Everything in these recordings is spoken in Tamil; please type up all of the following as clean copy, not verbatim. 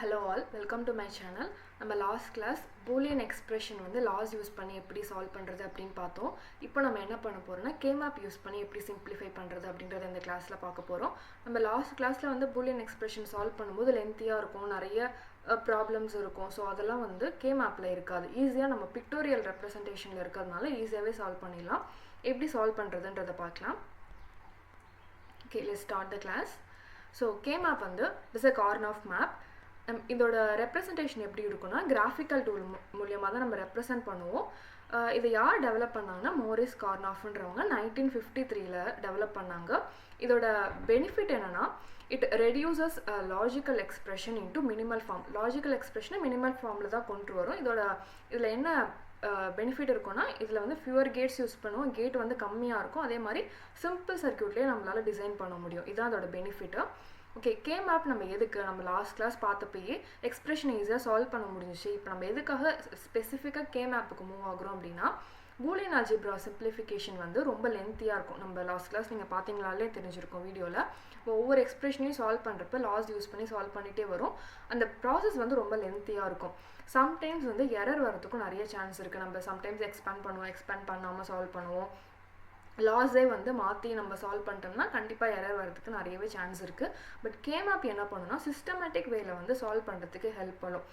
Hello all, welcome to my channel. நம்ம லாஸ்ட் கிளாஸ் பூலியன் எக்ஸ்பிரஷன் வந்து லாஸ் யூஸ் பண்ணி எப்படி சால்வ் பண்ணுறது அப்படின்னு பார்த்தோம். இப்போ நம்ம என்ன பண்ண போகிறோம்னா கேமேப் யூஸ் பண்ணி எப்படி சிம்பிளிஃபை பண்ணுறது அப்படின்றத இந்த கிளாஸில் பார்க்க போகிறோம். நம்ம லாஸ்ட் கிளாஸில் வந்து பூலியன் எக்ஸ்பிரஷன் சால்வ் பண்ணும்போது லென்த்தியாக இருக்கும், நிறைய ப்ராப்ளம்ஸ் இருக்கும். ஸோ அதெல்லாம் வந்து கேமேப்பில் இருக்காது. ஈஸியாக நம்ம பிக்டோரியல் ரெப்ரசன்டேஷனில் இருக்கிறதுனால ஈஸியாகவே சால்வ் பண்ணிடலாம். எப்படி சால்வ் பண்ணுறதுன்றதை பார்க்கலாம். Okay, let's start the class. So K map வந்து இட்ஸ் a கார்னாஃப் மேப். இதோட ரெப்ரசன்டேஷன் எப்படி இருக்குன்னா கிராஃபிக்கல் டூல் மூலியமாக தான் நம்ம ரெப்ரசன்ட் பண்ணுவோம். இதை யார் டெவலப் பண்ணாங்கன்னா மோரிஸ் கார்னாஃப்ன்றவங்க 1953 டெவலப் பண்ணாங்க. இதோட பெனிஃபிட் என்னென்னா it reduces logical expression into minimal form. Logical எக்ஸ்பிரஷனை மினிமல் ஃபார்மில் தான் கொண்டு வரும். இதில் என்ன பெனிஃபிட் இருக்குன்னா இதில் வந்து ஃபியூவர் கேட்ஸ் யூஸ் பண்ணுவோம், கேட் வந்து கம்மியாக இருக்கும். அதே மாதிரி சிம்பிள் சர்க்யூட்லேயே நம்மளால் டிசைன் பண்ண முடியும். இதுதான் அதோட பெனிஃபிட்டு. ஓகே, கேமேப் நம்ம எதுக்கு நம்ம லாஸ்ட் கிளாஸ் பார்த்தப்பயே எக்ஸ்பிரஷன் ஈஸியாக சால்வ் பண்ண முடிஞ்சிச்சு. இப்போ நம்ம எதுக்காக ஸ்பெசிஃபிக்காக கேமேப்புக்கு மூவ் ஆகுறோம் அப்படின்னா பூலியன் அல்ஜிப்ரா சிம்பிளிஃபிகேஷன் வந்து ரொம்ப லென்த்தியாக இருக்கும். நம்ம லாஸ்ட் கிளாஸ் நீங்கள் பார்த்தீங்களாலே தெரிஞ்சிருக்கும் வீடியோவில். இப்போ ஒவ்வொரு எக்ஸ்பிரஷனையும் சால்வ் பண்ணுறப்ப லாஸ் யூஸ் பண்ணி சால்வ் பண்ணிகிட்டே வரும். அந்த ப்ராசஸ் வந்து ரொம்ப லென்த்தியாக இருக்கும். சம்டைம்ஸ் வந்து எரர் வரதுக்கும் நிறைய சான்ஸ் இருக்குது. நம்ம சம்டைம்ஸ் எக்ஸ்பேண்ட் பண்ணுவோம், எக்ஸ்பேண்ட் பண்ணாமல் சால்வ் பண்ணுவோம். லாஸே வந்து மாற்றி நம்ம சால்வ் பண்ணிட்டோம்னா கண்டிப்பாக எரர் வரதுக்கு நிறையவே சான்ஸ் இருக்குது. பட் கேமேப் என்ன பண்ணுன்னா சிஸ்டமேட்டிக் வேல வந்து சால்வ் பண்ணுறதுக்கு ஹெல்ப் பண்ணும்.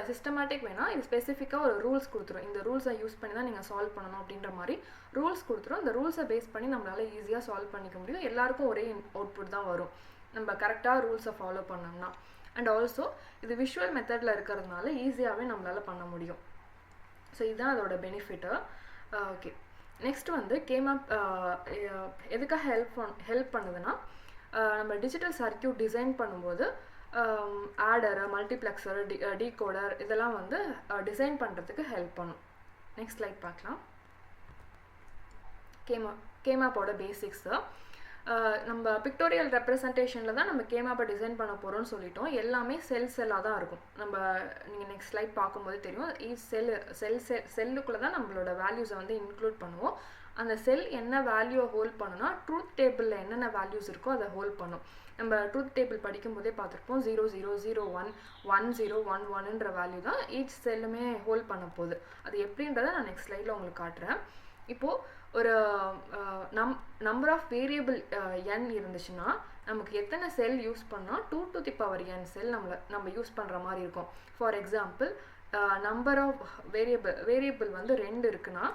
சிஸ்டமேட்டிக் வேணால் இது ஸ்பெசிஃபிக்காக ஒரு ரூல்ஸ் கொடுத்துரும். இந்த ரூல்ஸை யூஸ் பண்ணி தான் நீங்கள் சால்வ் பண்ணணும் அப்படின்ற மாதிரி ரூல்ஸ் கொடுத்துரும். இந்த ரூல்ஸை பேஸ் பண்ணி நம்மளால் ஈஸியாக சால்வ் பண்ணிக்க முடியும். எல்லாருக்கும் ஒரே அவுட்புட் தான் வரும் நம்ம கரெக்டாக ரூல்ஸை ஃபாலோ பண்ணோம்னா. அண்ட் ஆல்சோ இது விஷுவல் மெத்தடில் இருக்கிறதுனால ஈஸியாகவே நம்மளால் பண்ண முடியும். ஸோ இதுதான் அதோட பெனிஃபிட்டு. ஓகே, நெக்ஸ்ட் வந்து கேமேப் எதுக்காக ஹெல்ப் பண்ணுதுன்னா நம்ம டிஜிட்டல் சர்க்யூட் டிசைன் பண்ணும்போது ஆடர், மல்டிப்ளெக்சர், டீகோடர் இதெல்லாம் வந்து டிசைன் பண்ணுறதுக்கு ஹெல்ப் பண்ணும். நெக்ஸ்ட் ஸ்லைட் பார்க்கலாம். கேமேப்போட பேசிக்ஸு நம்ம பிக்டோரியல் ரெப்ரசன்டேஷனில் தான் நம்ம கேமேப்பை டிசைன் பண்ண போகிறோம்னு சொல்லிட்டோம். எல்லாமே செல்லாக தான் இருக்கும். நீங்கள் நெக்ஸ்ட் ஸ்லைட் பார்க்கும்போது தெரியும். செல்லுக்குள்ளே தான் நம்மளோட வேல்யூஸை வந்து இன்க்ளூட் பண்ணுவோம். அந்த செல் என்ன வேல்யூவை ஹோல்ட் பண்ணுன்னா ட்ரூத் டேபிளில் என்னென்ன வேல்யூஸ் இருக்கோ அதை ஹோல்ட் பண்ணும். நம்ம ட்ரூத் டேபிள் படிக்கும் போதே பார்த்துருப்போம். 0 0 0 1 1 0 1 1ன்ற வேல்யூ தான் ஈச் செல்லுமே ஹோல்ட் பண்ண போகுது. அது எப்படின்றத நான் நெக்ஸ்ட் ஸ்லைடில் உங்களுக்கு காட்டுறேன். இப்போது ஒரு நம்பர் ஆஃப் வேரியபிள் n இருந்துச்சுன்னா நமக்கு எத்தனை செல் யூஸ் பண்ணால் 2 to the power n செல் நம்ம யூஸ் பண்ணுற மாதிரி இருக்கும். For example number of variable வந்து 2 இருக்குன்னா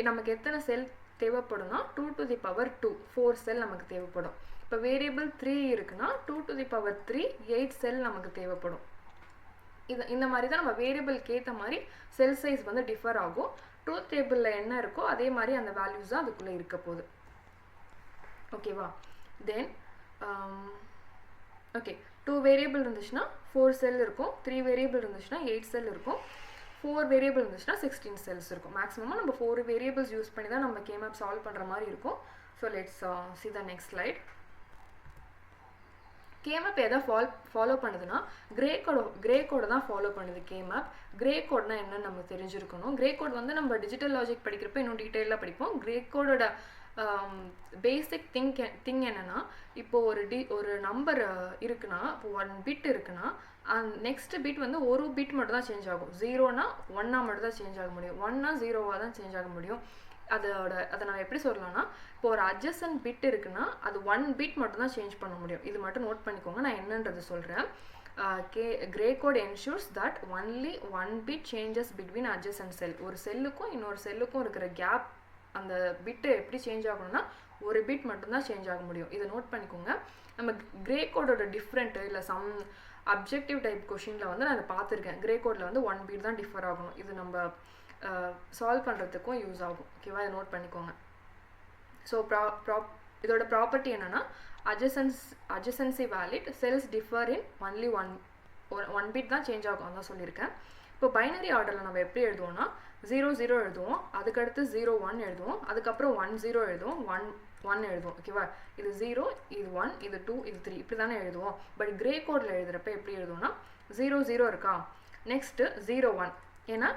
நமக்கு எத்தனை செல் தேவைப்படும்னா 2 to the power 2 4 செல் நமக்கு தேவைப்படும். இப்போ வேரியபிள் 3 இருக்குன்னா 2 to the power 3 8 செல் நமக்கு தேவைப்படும். இந்த மாதிரி தான் நம்ம வேரியபிள்க்கு ஏற்ற மாதிரி செல் சைஸ் வந்து டிஃபர் ஆகும். ட்ரூத் டேபிளில் என்ன இருக்கோ அதே மாதிரி அந்த வேல்யூஸ் தான் அதுக்குள்ளே இருக்க போகுது. ஓகேவா? தென் ஓகே, 2 வேரியபிள் இருந்துச்சுன்னா 4 செல் இருக்கும், 3 வேரியபிள் இருந்துச்சுன்னா 8 செல் இருக்கும், 4 வேரியபிள் இருந்துச்சுன்னா 16 செல்ஸ் இருக்கும். மேக்ஸிமமாக நம்ம 4 வேரியபிள்ஸ் யூஸ் பண்ணி தான் நம்ம கேமேப் சால்வ் பண்ணுற மாதிரி இருக்கும். So let's see the next slide. K-map எதை ஃபாலோ பண்ணுதுன்னா கிரே கோடை தான் ஃபாலோ பண்ணுது கேமேப். கிரே கோட்னா என்னன்னு நம்ம தெரிஞ்சிருக்கணும். கிரே கோட் வந்து நம்ம டிஜிட்டல் லாஜிக் படிக்கிறப்ப இன்னும் டீட்டெயிலாக படிப்போம். கிரே கோடோட பேசிக் திங் என்னென்னா இப்போது ஒரு நம்பர் இருக்குன்னா இப்போ 1 பிட் இருக்குன்னா நெக்ஸ்ட் பிட் வந்து ஒரு பிட் மட்டும் தான் சேஞ்ச் ஆகும். 0னா 1ஆ மட்டும் தான் சேஞ்ச் ஆக முடியும், 1னா 0வாக தான் சேஞ்ச் ஆக முடியும். அதை நான் எப்படி சொல்லலாம்னா இப்போ ஒரு அட்ஜசன்ட் பிட் இருக்குன்னா அது 1 பிட் மட்டும் தான் சேஞ்ச் பண்ண முடியும். இது மட்டும் நோட் பண்ணிக்கோங்க, நான் என்னன்றது சொல்கிறேன். Gray code ensures that only 1 bit changes between adjacent cell. ஒரு செல்லுக்கும் இன்னொரு செல்லுக்கும் இருக்கிற கேப் அந்த பிட்டு எப்படி சேஞ்ச் ஆகணும்னா ஒரு பிட் மட்டும்தான் சேஞ்ச் ஆக முடியும். இதை நோட் பண்ணிக்கோங்க. நம்ம கிரே கோடோட டிஃப்ரெண்ட்டு இல்லை சம் அப்ஜெக்டிவ் டைப் கொஷினில் வந்து நான் அதை பார்த்துருக்கேன். கிரே கோடில் வந்து 1 பிட் தான் டிஃபர் ஆகணும். இது நம்ம சால்வ் பண்ணுறதுக்கும் யூஸ் ஆகும். ஓகேவா? இதை நோட் பண்ணிக்கோங்க. ஸோ இதோட ப்ராப்பர்ட்டி என்னென்னா adjacency valid cells differ in only one bit தான் சேஞ்ச் ஆகும் அதான் சொல்லியிருக்கேன். இப்போ பைனரி ஆர்டரில் நம்ம எப்படி எழுதுவோம்னா 0 0 எழுதுவோம், அதுக்கடுத்து 0 1 எழுதுவோம், அதுக்கப்புறம் 1 0 எழுதுவோம், 1 1 எழுதுவோம். ஓகேவா? இது 0, இது 1, இது 2, இது 3 இப்படி தானே எழுதுவோம். பட் கிரே கோடில் எழுதுகிறப்ப எப்படி எழுதுவோம்னா 0 0 இருக்கா, நெக்ஸ்ட்டு 0 1. ஏன்னா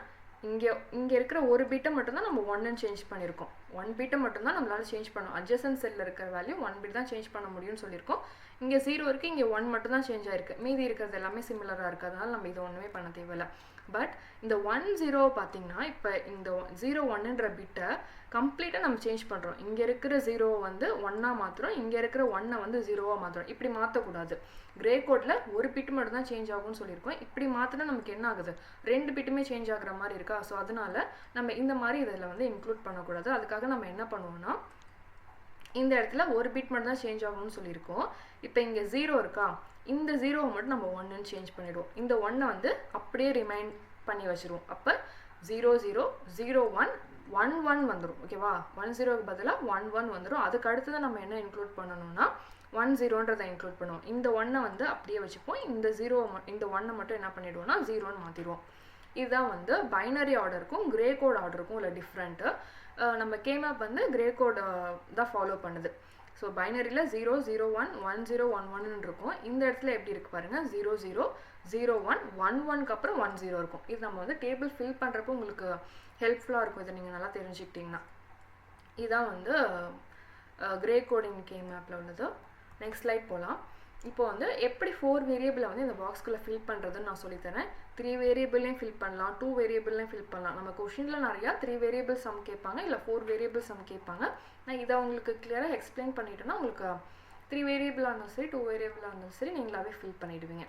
இங்கே இருக்கிற ஒரு பிட்டை மட்டும்தான் நம்ம 1ன்னு சேஞ்ச் பண்ணியிருக்கோம். 1 பிட்டை மட்டும்தான் நம்மளால் சேஞ்ச் பண்ணணும். அட்ஜசன்ட் செல்லில் இருக்கிற வேல்யூ 1 பிட் தான் சேஞ்ச் பண்ண முடியும்னு சொல்லியிருக்கோம். இங்கே 0 இருக்குது, இங்கே 1 மட்டும் தான் சேஞ்ச் ஆயிருக்கு, மீதி இருக்கிறது எல்லாமே சிமிலராக இருக்குது. அதனால் நம்ம இது ஒன்றுமே பண்ண தேவையில்லை. பட் இந்த 1 0 பார்த்தீங்கன்னா இப்போ இந்த 0 1ன்ற பிட்டை கம்ப்ளீட்டாக நம்ம சேஞ்ச் பண்ணுறோம். இங்கே இருக்கிற 0 வந்து 1ஆக மாற்றுறோம், இங்கே இருக்கிற 1 வந்து 0ஆக மாற்றுறோம். இப்படி மாற்றக்கூடாது. கிரே கோடில் ஒரு பிட் மட்டும் தான் சேஞ்ச் ஆகும்னு சொல்லியிருக்கோம். இப்படி மாற்றினா நமக்கு என்ன ஆகுது, 2 பிட்டுமே சேஞ்ச் ஆகுற மாதிரி இருக்கா. ஸோ அதனால நம்ம இந்த மாதிரி இதில் வந்து இன்க்ளூட் பண்ணக்கூடாது. அதுக்காக நம்ம என்ன பண்ணுவோம்னா, இந்த இடத்துல ஒரு பிட் மட்டும் தான் சேஞ்ச் ஆகும்னு சொல்லியிருக்கோம். இப்போ இங்கே 0 இருக்கா, இந்த 0 மட்டும் நம்ம 1ன்னு சேஞ்ச் பண்ணிடுவோம். இந்த 1 வந்து அப்படியே ரிமைண்ட் பண்ணி வச்சுருவோம். அப்போ 0 0 0 1 1 1 வந்துடும். ஓகேவா, 1 0க்கு பதிலாக 1 1 வந்துடும். அதுக்கு அடுத்து நம்ம என்ன இன்க்ளூட் பண்ணணும்னா 1 0ன்றதை இன்க்ளூட் பண்ணுவோம். இந்த 1 வந்து அப்படியே வச்சுப்போம். இந்த 1 மட்டும் என்ன பண்ணிடுவோம்னா 0ன்னு மாற்றிடுவோம். இதுதான் வந்து பைனரி ஆர்டருக்கும் கிரே கோட் ஆர்டருக்கும் உள்ள டிஃப்ரெண்ட்டு. நம்ம கேமேப் வந்து கிரே கோட் தான் ஃபாலோ பண்ணுது. ஸோ பைனரியில் 0 0 1 1 0 1 1ன்னு இருக்கும். இந்த இடத்துல எப்படி இருக்குது பாருங்கள், 0 0 0 1 1 1க்கு அப்புறம் 1 0 இருக்கும். இது நம்ம வந்து டேபிள் ஃபில் பண்ணுறப்போ உங்களுக்கு ஹெல்ப்ஃபுல்லாக இருக்கும். இதை நீங்கள் நல்லா தெரிஞ்சுக்கிட்டிங்கன்னா. இதுதான் வந்து கிரே கோடிங் கேமேப்பில் உள்ளது. நெக்ஸ்ட் ஸ்லைட் போகலாம். இப்போ வந்து எப்படி 4 வேரியபிளை வந்து இந்த பாக்ஸ்குள்ளே ஃபில் பண்ணுறதுன்னு நான் சொல்லித்தரேன். 3 வேரியபிள்லையும் ஃபில் பண்ணலாம், 2 வேரியபிள்லையும் ஃபில் பண்ணலாம். நம்ம கொஷினில் நிறையா 3 வேரியபிள் சம் கேட்பாங்க, இல்லை 4 வேரியபிள் சம் கேட்பாங்க. நான் இதை உங்களுக்கு கிளியராக எக்ஸ்பிளைன் பண்ணிட்டேன்னா உங்களுக்கு 3 வேரியபிளாக இருந்தாலும் சரி 2 வேரியபிளாக இருந்தாலும் சரி நீங்களாவே ஃபில் பண்ணிவிடுவீங்க.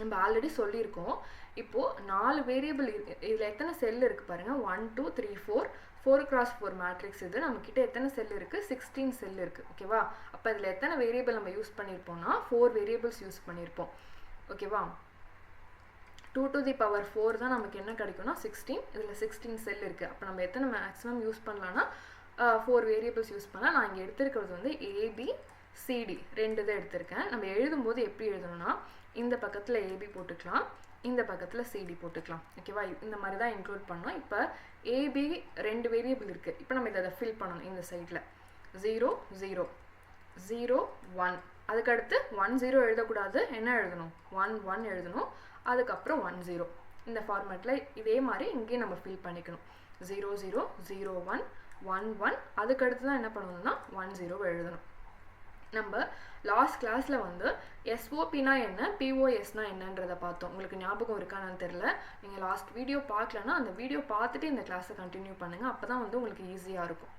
நம்ம ஆல்ரெடி சொல்லியிருக்கோம். இப்போது 4 வேரியபிள் இதில் எத்தனை செல் இருக்குது பாருங்கள், 1 2 3 4 4x4 மேட்ரிக்ஸ். இது நம்மக்கிட்ட எத்தனை செல் இருக்குது, 16 செல் இருக்குது. ஓகேவா, அப்போ இதில் எத்தனை வேரியபிள் நம்ம யூஸ் பண்ணியிருப்போம்னா 4 வேரியபிள்ஸ் யூஸ் பண்ணியிருப்போம். ஓகேவா, 2 to the power 4 தான் நமக்கு என்ன கிடைக்கும்னா 16. இதில் 16 செல் இருக்குது. அப்போ நம்ம எத்தனை மேக்ஸிமம் யூஸ் பண்ணலான்னா 4 வேரியபிள்ஸ் யூஸ் பண்ணலாம். நான் இங்கே எடுத்துருக்கிறது வந்து ABCD 2 தான் எடுத்திருக்கேன். நம்ம எழுதும்போது எப்படி எழுதணும்னா இந்த பக்கத்தில் AB போட்டுக்கலாம், இந்த பக்கத்தில் CD போட்டுக்கலாம். ஓகேவா, இந்த மாதிரி தான் இன்க்ளூட் பண்ணோம். இப்போ AB 2 வேரியபிள் இருக்குது. இப்போ நம்ம இதை ஃபில் பண்ணணும். இந்த சைடில் 0 0 0 1, அதுக்கடுத்து 1 0 எழுதக்கூடாது, என்ன எழுதணும் 1 1 எழுதணும், அதுக்கப்புறம் 1 0. இந்த ஃபார்மேட்டில் இதே மாதிரி இங்கேயும் நம்ம ஃபில் பண்ணிக்கணும். 0 0 0 1 1 1, அதுக்கடுத்து தான் என்ன பண்ணணும்னா 1 0 எழுதணும். நம்ம லாஸ்ட் கிளாஸில் வந்து SOPனா என்ன, POSனா என்னன்றதை பார்த்தோம். உங்களுக்கு ஞாபகம் இருக்கான்னு தெரில. நீங்கள் லாஸ்ட் வீடியோ பார்க்கலன்னா அந்த வீடியோ பார்த்துட்டு இந்த கிளாஸை கண்டினியூ பண்ணுங்கள். அப்போ தான் வந்து உங்களுக்கு ஈஸியாக இருக்கும்.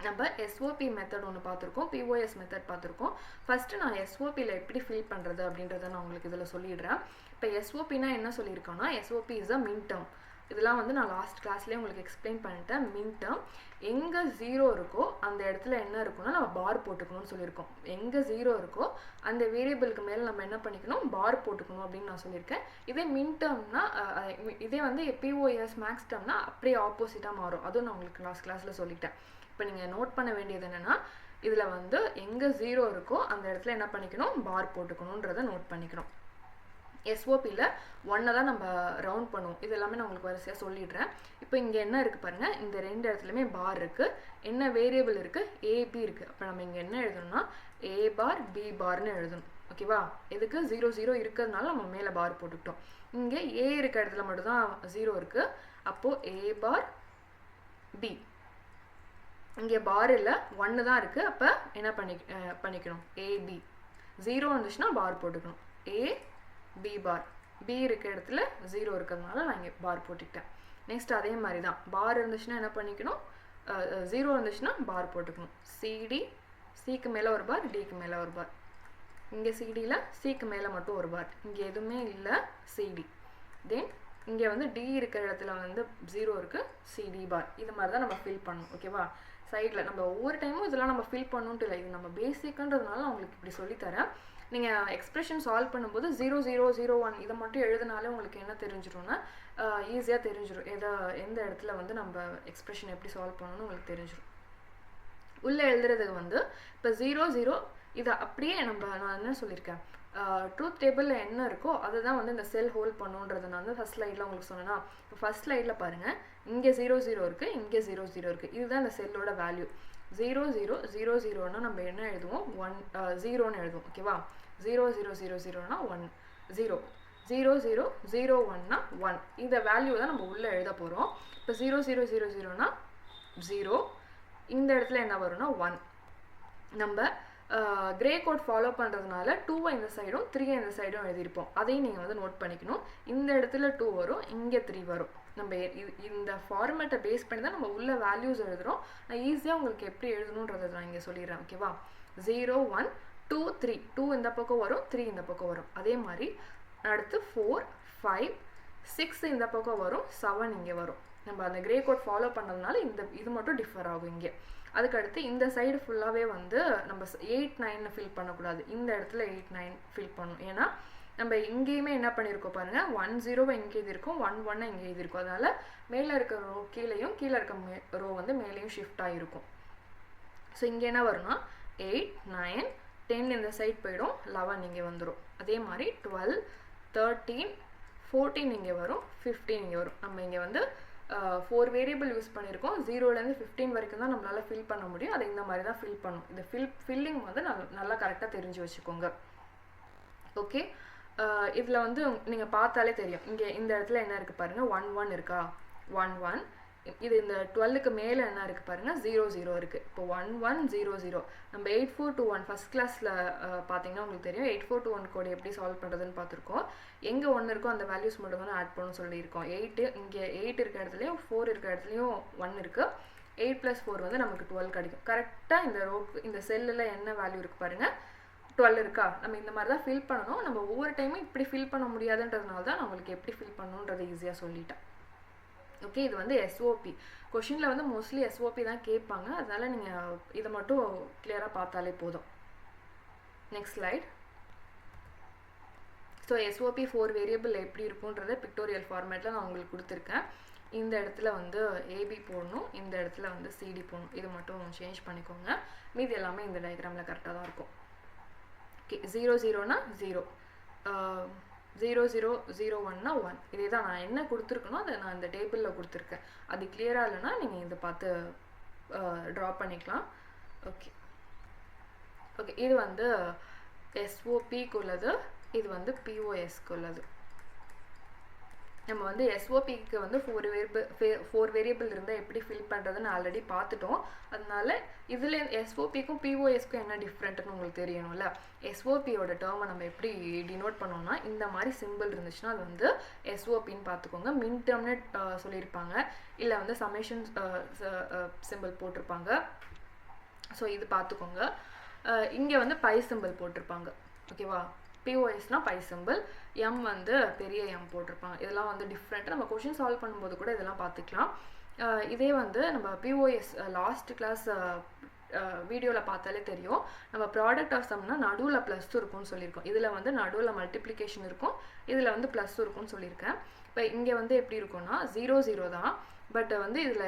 நம்ம SOP மெத்தட் ஒன்று பார்த்துருக்கோம், POS மெத்தட் பார்த்துருக்கோம். ஃபஸ்ட்டு நான் SOPயில் எப்படி ஃபில் பண்ணுறது அப்படின்றத நான் உங்களுக்கு இதில் சொல்லிடுறேன். இப்போ SOPனா என்ன சொல்லியிருக்கோன்னா, SOP இஸ் அ மின் டேர்ம். இதெல்லாம் வந்து நான் லாஸ்ட் கிளாஸ்லேயே உங்களுக்கு எக்ஸ்பிளைன் பண்ணிட்டேன். மின் டேர்ம் எங்கே 0 இருக்கோ அந்த இடத்துல என்ன இருக்குன்னா நம்ம பார் போட்டுக்கணும்னு சொல்லியிருக்கோம். எங்கே 0 இருக்கோ அந்த வேரியபிளுக்கு மேலே நம்ம என்ன பண்ணிக்கணும், பார் போட்டுக்கணும் அப்படின்னு நான் சொல்லியிருக்கேன். இதே மின் டேர்ம்னா இதே வந்து POS மேக்ஸ் டேர்ம்னா அப்படியே ஆப்போசிட்டாக மாறும். அதுவும் நான் உங்களுக்கு லாஸ்ட் கிளாஸில் சொல்லிட்டேன். இப்போ நீங்கள் நோட் பண்ண வேண்டியது என்னென்னா, இதில் வந்து எங்கே 0 இருக்கோ அந்த இடத்துல என்ன பண்ணிக்கணும், பார் போட்டுக்கணுன்றதை நோட் பண்ணிக்கணும். SOPயில் 1 தான் நம்ம ரவுண்ட் பண்ணுவோம். இது எல்லாமே நான் உங்களுக்கு வரிசையாக சொல்லிடுறேன். இப்போ இங்கே என்ன இருக்குது பாருங்கள், இந்த 2 இடத்துலையுமே பார் இருக்குது. என்ன வேரியபிள் இருக்குது, AB இருக்குது. அப்போ நம்ம இங்கே என்ன எழுதணும்னா A பார் B பார்னு எழுதணும். ஓகேவா, எதுக்கு 0 0 இருக்கிறதுனால நம்ம மேலே பார் போட்டுக்கிட்டோம். இங்கே A இருக்க இடத்துல மட்டும்தான் 0 இருக்குது. அப்போது A பார் B. இங்கே பார் இல்லை, 1 தான் இருக்குது. அப்போ என்ன பண்ணிக்கணும், AB. 0 இருந்துச்சுன்னா பார் போட்டுக்கணும். A B bar. B இருக்க இடத்துல 0 இருக்கிறதுனால நான் இங்கே பார் போட்டுக்கிட்டேன். நெக்ஸ்ட் அதே மாதிரி தான் பார் இருந்துச்சுன்னா என்ன பண்ணிக்கணும், 0 இருந்துச்சுன்னா பார் போட்டுக்கணும். CD, Cக்கு மேலே ஒரு பார், Dக்கு மேலே ஒரு பார். இங்கே CDயில் Cக்கு மேலே மட்டும் ஒரு பார், இங்கே எதுவுமே இல்லை CD. தென் இங்கே வந்து D இருக்கிற இடத்துல வந்து 0 இருக்குது, CD பார். இது மாதிரி தான் நம்ம ஃபில் பண்ணணும். ஓகேவா, சைடில் நம்ம ஒவ்வொரு டைமும் இதெல்லாம் நம்ம ஃபில் பண்ணணுன்ட்டு இல்லை, இது நம்ம பேசிக்குன்றதுனால நான் உங்களுக்கு இப்படி சொல்லித்தரேன். நீங்கள் எக்ஸ்பிரஷன் சால்வ் பண்ணும்போது 0 0 0 1 இதை மட்டும் எழுதினாலே உங்களுக்கு என்ன தெரிஞ்சிடும்னா ஈஸியாக தெரிஞ்சிடும் எந்த இடத்துல வந்து நம்ம எக்ஸ்பிரஷன் எப்படி சால்வ் பண்ணணும்னு உங்களுக்கு தெரிஞ்சிடும். உள்ளே எழுதுறதுக்கு வந்து இப்போ 0 0 இதை அப்படியே நான் என்ன சொல்லியிருக்கேன், ட்ரூத் டேபிளில் என்ன இருக்கோ அதுதான் வந்து இந்த செல் ஹோல்ட் பண்ணுன்றதை நான் வந்து ஃபஸ்ட் ஸ்லைடில் உங்களுக்கு சொன்னேன்னா, இப்போ ஃபஸ்ட் ஸ்லைடில் பாருங்கள், இங்கே 0 0 இருக்குது, இங்கே 0 0 இருக்குது. இதுதான் இந்த செல்லோட வேல்யூ. 0 0 0 0னா நம்ம என்ன எழுதுவோம், 0ன்னு எழுதுவோம். ஓகேவா, 0 0 0 0னா 1 0 0 0 0 1னா 1. இந்த வேல்யூ தான் நம்ம உள்ளே எழுத போகிறோம். இப்போ 0 0 0 0னா 0. இந்த இடத்துல என்ன வரும்னா 1. நம்ம கிரே கோட் ஃபாலோ பண்ணுறதுனால 2 இந்த சைடும் 3 இந்த சைடும் எழுதியிருப்போம். அதையும் நீங்கள் வந்து நோட் பண்ணிக்கணும். இந்த இடத்துல 2 வரும், இங்கே 3 வரும். நம்ம இந்த ஃபார்மேட்டை பேஸ் பண்ணி தான் நம்ம உள்ள வேல்யூஸ் எழுதுகிறோம். நான் ஈஸியாக உங்களுக்கு எப்படி எழுதணுன்றதை நான் இங்கே சொல்லிடுறேன். ஓகேவா? 0 1 2 3, 2 இந்த பக்கம் வரும், 3 இந்த பக்கம் வரும். அதே மாதிரி அடுத்து 4 5 6 இந்த பக்கம் வரும், 7 இங்கே வரும். நம்ம அந்த கிரே கோட் ஃபாலோ பண்ணதுனால இது மட்டும் டிஃபர் ஆகும் இங்கே. அதுக்கடுத்து இந்த சைடு ஃபுல்லாகவே வந்து நம்ம 8 9 ஃபில் பண்ணக்கூடாது. இந்த இடத்துல 8 9 ஃபில் பண்ணணும். ஏன்னா நம்ம இங்கேயுமே என்ன பண்ணியிருக்கோம் பாருங்கள், 1 0 இங்கே எழுதியிருக்கோம், 1 1 இங்கே எழுதியிருக்கோம். அதனால் மேலே இருக்க ரோ கீழேயும் கீழே இருக்க ரோ வந்து மேலேயும் ஷிஃப்ட் ஆகிருக்கும். ஸோ இங்கே என்ன வரும்னா 8 9 10 இந்த சைட் போயிடும், 11 இங்கே வந்துடும். அதே மாதிரி 12 13 14 இங்கே வரும், 15 இங்கே வரும். நம்ம இங்கே வந்து 4 வேரியபிள் யூஸ் பண்ணியிருக்கோம். 0லேருந்து 15 வரைக்கும் தான் நம்மளால் ஃபில் பண்ண முடியும். அதை இந்த மாதிரி தான் ஃபில் பண்ணும். இந்த ஃபில்லிங் வந்து நல்லா கரெக்டாக தெரிஞ்சு வச்சுக்கோங்க. ஓகே, இதில் வந்து நீங்கள் பார்த்தாலே தெரியும். இங்கே இந்த இடத்துல என்ன இருக்குது பாருங்கள், 1 1 இருக்கா, 1 1. இது இந்த 12க்கு மேலே என்ன இருக்குது பாருங்கள், 0 0 இருக்குது. இப்போ 1 1 0 0. நம்ம 8421 ஃபஸ்ட் கிளாஸில் பார்த்தீங்கன்னா உங்களுக்கு தெரியும் 8421 கோடு எப்படி சால்வ் பண்ணுறதுன்னு பார்த்துருக்கோம். எங்கே 1 இருக்கோ அந்த வேல்யூஸ் மட்டும் தான் ஆட் பண்ணணும்னு சொல்லியிருக்கோம். 8 இங்கே 8 இருக்க இடத்துலையும் 4 இருக்க இடத்துலையும் 1 இருக்குது. 8 + 4 வந்து நமக்கு 12 கிடைக்கும். கரெக்டாக இந்த ரோக்கு இந்த செல்லில் என்ன வேல்யூ இருக்குது பாருங்கள், 12 இருக்கா. நம்ம இந்த மாதிரி தான் ஃபில் பண்ணணும். நம்ம ஒவ்வொரு டைமும் இப்படி ஃபில் பண்ண முடியாதுன்றதுனால தான் நம்மளுக்கு எப்படி ஃபில் பண்ணணுன்றதை ஈஸியாக சொல்லிட்டேன். ஓகே, இது வந்து எஸ்ஓபி கொஷினில் வந்து மோஸ்ட்லி எஸ்ஓபி தான் கேட்பாங்க. அதனால் நீங்கள் இதை மட்டும் கிளியராக பார்த்தாலே போதும். Next slide. So SOP 4 variable எப்படி இருக்குன்றதை பிக்டோரியல் ஃபார்மேட்டில் நான் உங்களுக்கு கொடுத்துருக்கேன். இந்த இடத்துல வந்து ஏபி போடணும், இந்த இடத்துல வந்து சிடி போடணும். இது மட்டும் சேஞ்ச் பண்ணிக்கோங்க. மீதி எல்லாமே இந்த டயக்ராமில் கரெக்டாக தான் இருக்கும். ஓகே, 0 0னா 0, 0 0 0 1னா 1. இதே தான் நான் என்ன கொடுத்துருக்கணும் அதை நான் இந்த டேபிளில் கொடுத்துருக்கேன். அது கிளியராக இல்லைன்னா நீங்கள் இதை பார்த்து ட்ரா பண்ணிக்கலாம். ஓகே ஓகே, இது வந்து எஸ்ஓபிக்கு உள்ளது, இது வந்து பிஓஎஸ்க்கு உள்ளது. நம்ம வந்து எஸ்ஓபிக்கு வந்து 4 வேரியபிள் இருந்தால் எப்படி ஃபில் பண்ணுறதுன்னு ஆல்ரெடி பார்த்துட்டோம். அதனால இதில் எஸ்ஓபிக்கும் பிஓஎஸ்க்கும் என்ன டிஃப்ரெண்ட்டுன்னு உங்களுக்கு தெரியணும்ல. எஸ்ஓபியோட டேர்மை நம்ம எப்படி டினோட் பண்ணோம்னா இந்த மாதிரி சிம்பிள் இருந்துச்சுன்னா அது வந்து எஸ்ஓபின்னு பார்த்துக்கோங்க. மின் டேர்ம்னு சொல்லியிருப்பாங்க, இல்லை வந்து சமேஷன் சிம்பிள் போட்டிருப்பாங்க. ஸோ இது பார்த்துக்கோங்க. இங்கே வந்து பை சிம்பிள் போட்டிருப்பாங்க. ஓகேவா? பிஓஎஸ்னா பை சிம்பிள், எம் வந்து பெரிய எம் போட்டிருப்பாங்க. இதெல்லாம் வந்து டிஃப்ரெண்ட்டாக நம்ம கொஷின் சால்வ் பண்ணும்போது கூட இதெல்லாம் பார்த்துக்கலாம். இதே வந்து நம்ம பிஓஎஸ் லாஸ்ட் கிளாஸ் வீடியோவில் பார்த்தாலே தெரியும். நம்ம ப்ராடக்ட் ஆஃப் சம்னா நடுவில் ப்ளஸ் இருக்கும்னு சொல்லியிருக்கோம். இதில் வந்து நடுவில் மல்டிப்ளிகேஷன் இருக்கும், இதில் வந்து ப்ளஸ் இருக்கும்னு சொல்லியிருக்கேன். இப்போ இங்கே வந்து எப்படி இருக்கும்னா 0 0 தான். பட் வந்து இதில்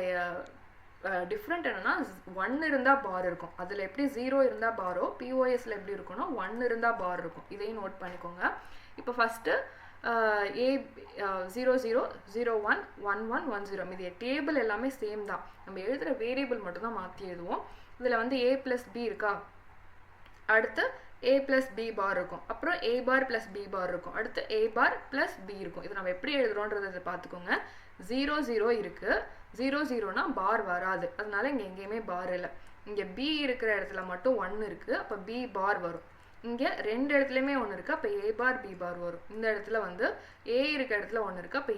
டிஃப்ரெண்ட் என்னென்னா 1 இருந்தால் பார் இருக்கும். அதில் எப்படி 0 இருந்தால் பாரோ பிஓஎஸில் எப்படி இருக்கும்னா 1 இருந்தால் பார் இருக்கும். இதையும் நோட் பண்ணிக்கோங்க. இப்போ ஃபஸ்ட்டு ஏ 0 0 0 1 1 1 1 0. இது டேபிள் எல்லாமே சேம் தான். நம்ம எழுதுகிற வேரியபிள் மட்டும் தான் மாற்றி எழுதுவோம். இதில் வந்து a + b இருக்கா, அடுத்து a + b பார் இருக்கும், அப்புறம் a பார் + b பார் இருக்கும், அடுத்து a பார் + b இருக்கும். இது நம்ம எப்படி எழுதுறோன்றதை பார்த்துக்கோங்க. 0 0 இருக்குது, 0 0னா பார் வராது, அதனால இங்கே எங்கேயுமே பார் இல்லை. இங்கே b இருக்கிற இடத்துல மட்டும் 1 இருக்குது, அப்போ b பார் வரும். இங்கே 2 இடத்துலையுமே 1 இருக்குது, அப்போ a பார் b பார் வரும். இந்த இடத்துல வந்து a இருக்க இடத்துல 1 இருக்குது, அப்போ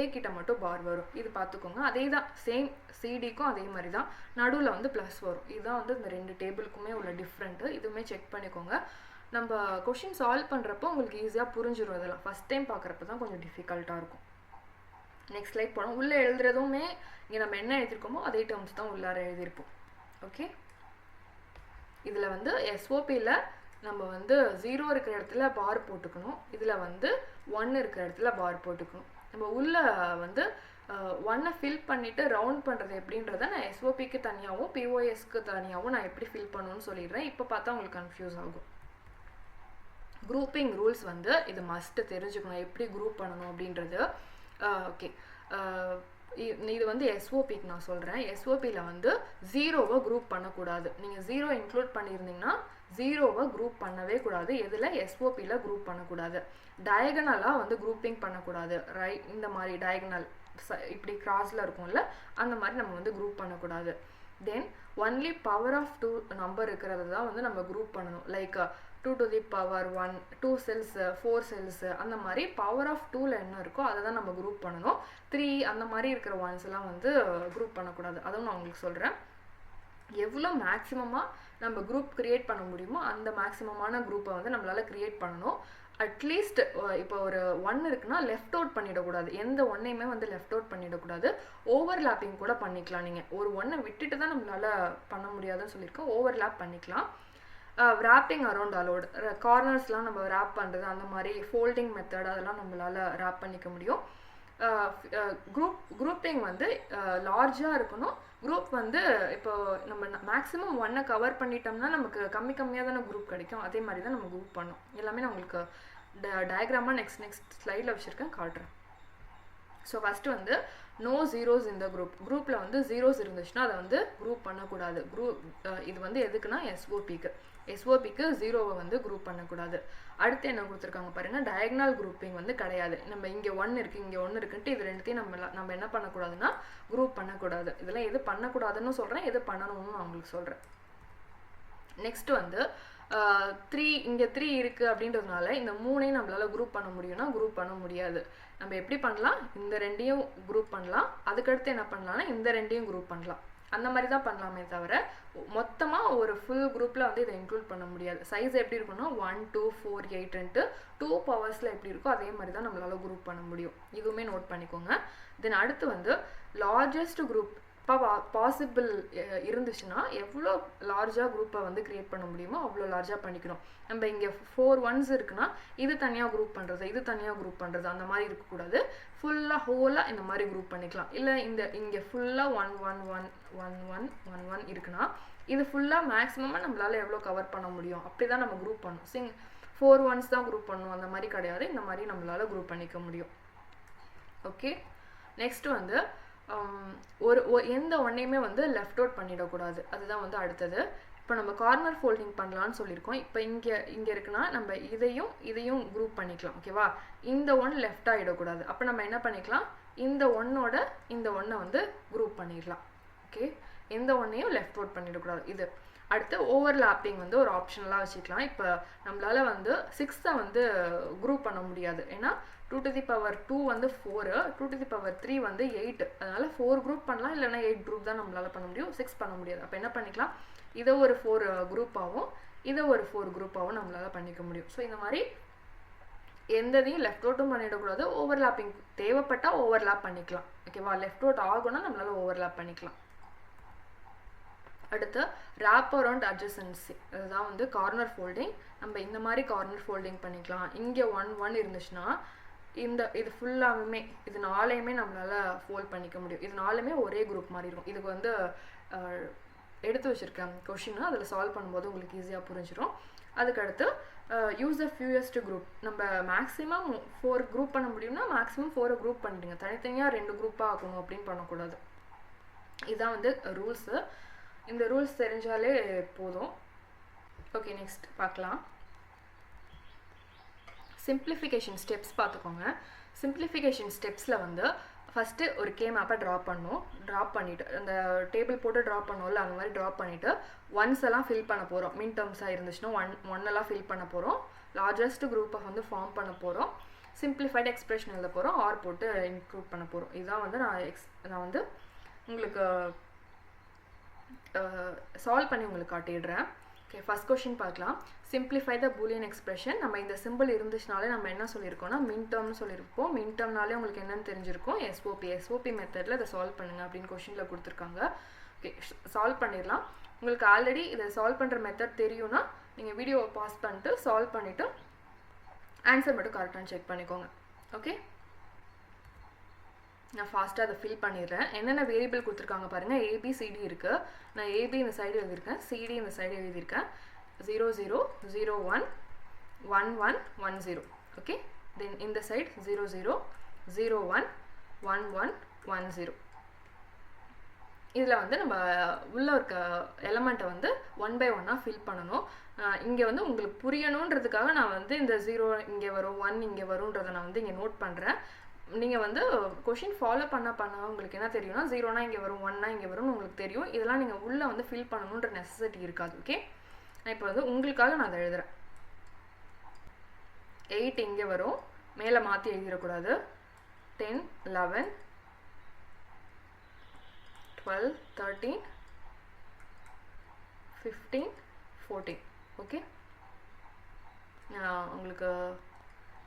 a கிட்ட மட்டும் பார் வரும். இது பார்த்துக்கோங்க. அதே தான் சேம் சிடிக்கும் அதே மாதிரி தான், நடுவில் வந்து ப்ளஸ் வரும். இதுதான் வந்து இந்த 2 டேபிளுக்குமே உள்ள டிஃப்ரெண்ட்டு. இதுவுமே செக் பண்ணிக்கோங்க. நம்ம கொஷின் சால்வ் பண்ணுறப்போ உங்களுக்கு ஈஸியாக புரிஞ்சிடும். இதெல்லாம் ஃபஸ்ட் டைம் பார்க்குறப்ப தான் கொஞ்சம் டிஃபிகல்ட்டாக இருக்கும். நெக்ஸ்ட் ஸ்லைட் போனோம். உள்ளே எழுதுறதுமே இங்கே நம்ம என்ன எழுதியிருக்கோமோ அதே டேர்ம்ஸ் தான் உள்ளார எழுதியிருப்போம். ஓகே, இதில் வந்து எஸ்ஓபியில் நம்ம வந்து 0 இருக்கிற இடத்துல பார் போட்டுக்கணும், இதில் வந்து 1 இருக்கிற இடத்துல பார் போட்டுக்கணும். நம்ம உள்ளே வந்து 1 ஃபில் பண்ணிவிட்டு ரவுண்ட் பண்ணுறது எப்படின்றத நான் எஸ்ஓபிக்கு தனியாகவும் பிஓஎஸ்க்கு தனியாகவும் நான் எப்படி ஃபில் பண்ணணும்னு சொல்லிடுறேன். இப்போ பார்த்தா உங்களுக்கு கன்ஃபியூஸ் ஆகும். குரூப்பிங் ரூல்ஸ் வந்து இது மஸ்ட்டு தெரிஞ்சுக்கணும், எப்படி குரூப் பண்ணணும் அப்படின்றது. ஓகே, இது வந்து எஸ்ஓபிக்கு நான் சொல்கிறேன். எஸ்ஓபியில் வந்து 0வை குரூப் பண்ணக்கூடாது. நீங்கள் 0 இன்க்ளூட் பண்ணியிருந்தீங்கன்னா 0வை குரூப் பண்ணவே கூடாது. எதில் எஸ்ஓபியில் குரூப் பண்ணக்கூடாது. டயகனலாக வந்து குரூப்பிங் பண்ணக்கூடாது. ரைட், இந்த மாதிரி டயகனல் இப்படி கிராஸில் இருக்கும்ல, அந்த மாதிரி நம்ம வந்து குரூப் பண்ணக்கூடாது. Then only power of 2 number இருக்கிறது தான் வந்து நம்ம குரூப் பண்ணணும். Like 2 to the power 1, 2 cells, 4 cells, அந்த மாதிரி பவர் ஆஃப் 2ல என்ன இருக்கோ அதை தான் நம்ம குரூப் பண்ணணும். 3 அந்த மாதிரி இருக்கிற ஒன்ஸ் எல்லாம் வந்து குரூப் பண்ணக்கூடாது. அதுவும் நான் உங்களுக்கு சொல்கிறேன். எவ்வளோ மேக்ஸிமமாக நம்ம குரூப் க்ரியேட் பண்ண முடியுமோ அந்த மேக்ஸிமமான குரூப்பை வந்து நம்மளால் க்ரியேட் பண்ணணும். அட்லீஸ்ட் இப்போ ஒரு 1 இருக்குன்னா லெஃப்ட் அவுட் பண்ணிடக்கூடாது. எந்த ஒன்னையுமே வந்து லெஃப்ட் அவுட் பண்ணிடக்கூடாது. ஓவர்லேப்பிங் கூட பண்ணிக்கலாம். நீங்கள் ஒரு 1 விட்டுட்டு தான் நம்மளால் பண்ண முடியாதுன்னு சொல்லியிருக்கோம். ஓவர்லேப் பண்ணிக்கலாம். wrapping around allowed. கார்னர்ஸ்லாம் நம்ம wrap பண்ணுறது, அந்த மாதிரி ஃபோல்டிங் மெத்தட் அதெல்லாம் நம்மளால் wrap பண்ணிக்க முடியும். குரூப்பிங் வந்து லார்ஜாக இருக்கணும். குரூப் வந்து இப்போ நம்ம மேக்ஸிமம் 1 கவர் பண்ணிட்டோம்னா நமக்கு கம்மியாக தானே குரூப் கிடைக்கும். அதே மாதிரி தான் நம்ம குரூப் பண்ணோம். எல்லாமே நான் உங்களுக்கு டயக்ராமாக நெக்ஸ்ட் ஸ்லைடில் வச்சுருக்கேன், காட்டுறேன். ஸோ ஃபஸ்ட்டு வந்து நோ ஜீரோஸ் இந்த குரூப்பில் வந்து ஜீரோஸ் இருந்துச்சுன்னா அதை வந்து குரூப் பண்ணக்கூடாது. இது வந்து எதுக்குன்னா எஸ்ஓபிக்கு ஜீரோவை வந்து குரூப் பண்ணக்கூடாது. அடுத்து என்ன கொடுத்துருக்காங்க பாருங்கள், டயக்னல் குரூப்பிங் வந்து கிடையாது. நம்ம இங்கே 1 இருக்குது இங்கே 1 இருக்குன்ட்டு இது ரெண்டுத்தையும் நம்ம என்ன பண்ணக்கூடாதுன்னா குரூப் பண்ணக்கூடாது. இதெல்லாம் எது பண்ணக்கூடாதுன்னு சொல்கிறேன், எது பண்ணணும்னு நான் உங்களுக்கு சொல்கிறேன். நெக்ஸ்ட் வந்து 3 இங்கே 3 இருக்குது அப்படின்றதுனால இந்த 3ஐயும் நம்மளால் குரூப் பண்ண முடியும்னா குரூப் பண்ண முடியாது. நம்ம எப்படி பண்ணலாம், இந்த 2ஐயும் குரூப் பண்ணலாம். அதுக்கடுத்து என்ன பண்ணலாம்னா இந்த 2ஐயும் குரூப் பண்ணலாம். அந்த மாதிரி தான் பண்ணலாமே தவிர மொத்தமாக ஒரு ஃபுல் குரூப்பில் வந்து இதை இன்க்ளூட் பண்ண முடியாது. சைஸ் எப்படி இருக்குன்னா 1, 2, 4, 8ன்ட்டு 2 பவர்ஸில் எப்படி இருக்கோ அதே மாதிரி தான் நம்மளால் குரூப் பண்ண முடியும். இதுவுமே நோட் பண்ணிக்கோங்க. தென் அடுத்து வந்து லார்ஜஸ்ட் குரூப் பாசிபிள் இருந்துச்சுன்னா எவ்வளோ லார்ஜாக குரூப்பை வந்து க்ரியேட் பண்ண முடியுமோ அவ்வளோ லார்ஜாக பண்ணிக்கணும். நம்ம இங்கே 4 1s இருக்குன்னா இது தனியாக குரூப் பண்ணுறது, இது தனியாக குரூப் பண்ணுறது, அந்த மாதிரி இருக்கக்கூடாது. ஃபுல்லாக ஹோலாக இந்த மாதிரி குரூப் பண்ணிக்கலாம். இல்லை இங்கே ஃபுல்லாக 1 1 1 1 1 1 1 இருக்குன்னா இது ஃபுல்லாக மேக்ஸிமமாக நம்மளால் எவ்வளோ கவர் பண்ண முடியும் அப்படி தான் நம்ம குரூப் பண்ணணும். 4 1s தான் குரூப் பண்ணணும் அந்த மாதிரி கிடையாது. இந்த மாதிரி நம்மளால் குரூப் பண்ணிக்க முடியும். ஓகே, நெக்ஸ்ட் வந்து எந்த ஒன்றையுமே வந்து லெஃப்ட் அவுட் பண்ணிடக்கூடாது. அதுதான் வந்து அடுத்தது. இப்போ நம்ம கார்னர் ஃபோல்டிங் பண்ணலான்னு சொல்லியிருக்கோம். இப்போ இங்கே இருக்குன்னா நம்ம இதையும் குரூப் பண்ணிக்கலாம். ஓகேவா, இந்த 1 லெஃப்ட் ஆகிடக்கூடாது. அப்போ நம்ம என்ன பண்ணிக்கலாம், இந்த 1ஓட இந்த 1ஐ வந்து குரூப் பண்ணிடலாம். ஓகே, எந்த ஒன்றையும் லெஃப்ட் அவுட் பண்ணிடக்கூடாது. இது அடுத்து ஓவர்லாப்பிங் வந்து ஒரு ஆப்ஷனலாக வச்சுக்கலாம். இப்போ நம்மளால் வந்து 6ஐ வந்து குரூப் பண்ண முடியாது. ஏன்னா 2 to the power 2 வந்து 4, 2 to the power 3 வந்து 8. அதனால் 4 குரூப் பண்ணலாம், இல்லைனா 8 குரூப் தான் நம்மளால் பண்ண முடியும், 6 பண்ண முடியாது. அப்போ என்ன பண்ணிக்கலாம், இதை ஒரு 4 குரூப்பாகவும் இதை ஒரு 4 குரூப்பாகவும் நம்மளால் பண்ணிக்க முடியும். ஸோ இந்த மாதிரி எந்ததையும் லெஃப்ட் அவுட்டும் பண்ணிடக்கூடாது. ஓவர்லாப்பிங் தேவைப்பட்டால் ஓவர்லாப் பண்ணிக்கலாம். ஓகேவா, லெஃப்ட் அவுட் ஆகும்னா நம்மளால் ஓவர்லாப் பண்ணிக்கலாம். அடுத்து wrap around adjacency, அதுதான் வந்து கார்னர் ஃபோல்டிங். நம்ம இந்த மாதிரி கார்னர் ஃபோல்டிங் பண்ணிக்கலாம். இங்கே 1 1 இருந்துச்சுன்னா இது ஃபுல்லாகவுமே இது 4ஐயுமே நம்மளால் ஃபோல்ட் பண்ணிக்க முடியும். இது 4மே ஒரே குரூப் மாதிரி இருக்கும். இதுக்கு வந்து எடுத்து வச்சுருக்கேன் கொஷின், அதில் சால்வ் பண்ணும்போது உங்களுக்கு ஈஸியாக புரிஞ்சிடும். அதுக்கடுத்து யூஸ் த ஃபியூயஸ்ட் குரூப். நம்ம மேக்ஸிமம் 4 குரூப் பண்ண முடியும்னா மேக்ஸிமம் 4 குரூப் பண்ணிடுங்க. தனித்தனியாக 2 குரூப்பாக ஆக்கணும் அப்படின்னு பண்ணக்கூடாது. இதுதான் வந்து ரூல்ஸு. இந்த ரூல்ஸ் தெரிஞ்சாலே போதும். ஓகே, நெக்ஸ்ட் பார்க்கலாம். சிம்பிளிஃபிகேஷன் ஸ்டெப்ஸ் பார்த்துக்கோங்க. சிம்பிளிஃபிகேஷன் ஸ்டெப்ஸில் வந்து ஃபஸ்ட்டு ஒரு மேப்பை ட்ராப் பண்ணிவிட்டு அந்த டேபிள் போட்டு ட்ராப் பண்ணுவோம்ல, அந்த மாதிரி ட்ராப் பண்ணிவிட்டு ஒன்ஸ் எல்லாம் ஃபில் பண்ண போகிறோம். மின் டேர்ம்ஸாக இருந்துச்சுன்னா ஒன்னெல்லாம் ஃபில் பண்ண போகிறோம். லார்ஜஸ்ட் குரூப்பை வந்து ஃபார்ம் பண்ண போகிறோம். சிம்பிளிஃபைட் எக்ஸ்பிரஷன் எழுத போகிறோம். ஆர் போட்டு இன்க்ளூட் பண்ண போகிறோம். இதுதான் வந்து நான் வந்து உங்களுக்கு சால்வ் பண்ணி உங்களுக்கு காட்டிடுறேன். ஓகே, ஃபஸ்ட் கொஷின் பார்க்கலாம். சிம்பிளிஃபை த பூலியன் எக்ஸ்பிரஷன். நம்ம இந்த சிம்பிள் இருந்துச்சுனாலே நம்ம என்ன சொல்லியிருக்கோம்னா மின் டேர்ம்னு சொல்லியிருப்போம். மின் டேர்ம்னாலே உங்களுக்கு என்னென்னு தெரிஞ்சிருக்கும், எஸ்ஓபி மெத்தடில் இதை சால்வ் பண்ணுங்கள் அப்படின்னு கொஷினில் கொடுத்துருக்காங்க. ஓகே, சால்வ் பண்ணிடலாம். உங்களுக்கு ஆல்ரெடி இதை சால்வ் பண்ணுற மெத்தட் தெரியும்னா நீங்கள் வீடியோவை பாஸ் பண்ணிட்டு சால்வ் பண்ணிவிட்டு ஆன்சர் மட்டும் கரெக்டாக செக் பண்ணிக்கோங்க. ஓகே, நான் ஃபாஸ்ட்டாக அதை ஃபில் பண்ணிடுறேன். என்னென்ன வேரியபிள் கொடுத்துருக்காங்க பாருங்கள். ABCD இருக்குது. நான் AB இந்த சைடு எழுதியிருக்கேன், CD இந்த சைடு எழுதியிருக்கேன். 0 0 0 1 1 1 1 0. ஓகே, தென் இந்த சைடு 0 0 0 1 1 1 1 0. இதில் வந்து நம்ம உள்ள இருக்க எலமெண்ட்டை வந்து 1 by 1 ஃபில் பண்ணணும். இங்கே வந்து உங்களுக்கு புரியணுன்றதுக்காக நான் வந்து இந்த 0 இங்கே வரும் 1 இங்கே வரும்ன்றதை நான் வந்து இங்கே நோட் பண்ணுறேன். நீங்கள் வந்து கொஷின் ஃபாலோ பண்ண உங்களுக்கு என்ன தெரியும்னா 0னா இங்கே வரும், 1னா இங்கே வரும்னு உங்களுக்கு தெரியும். இதெல்லாம் நீங்கள் உள்ளே வந்து ஃபில் பண்ணணுன்ற நெசசிட்டி இருக்காது. ஓகே, நான் இப்போ வந்து உங்களுக்காக நான் அதை எழுதுகிறேன். 8 இங்கே வரும், மேலே மாற்றி எழுதிடக்கூடாது. 10 11 12 13 15 14. ஓகே, நான் உங்களுக்கு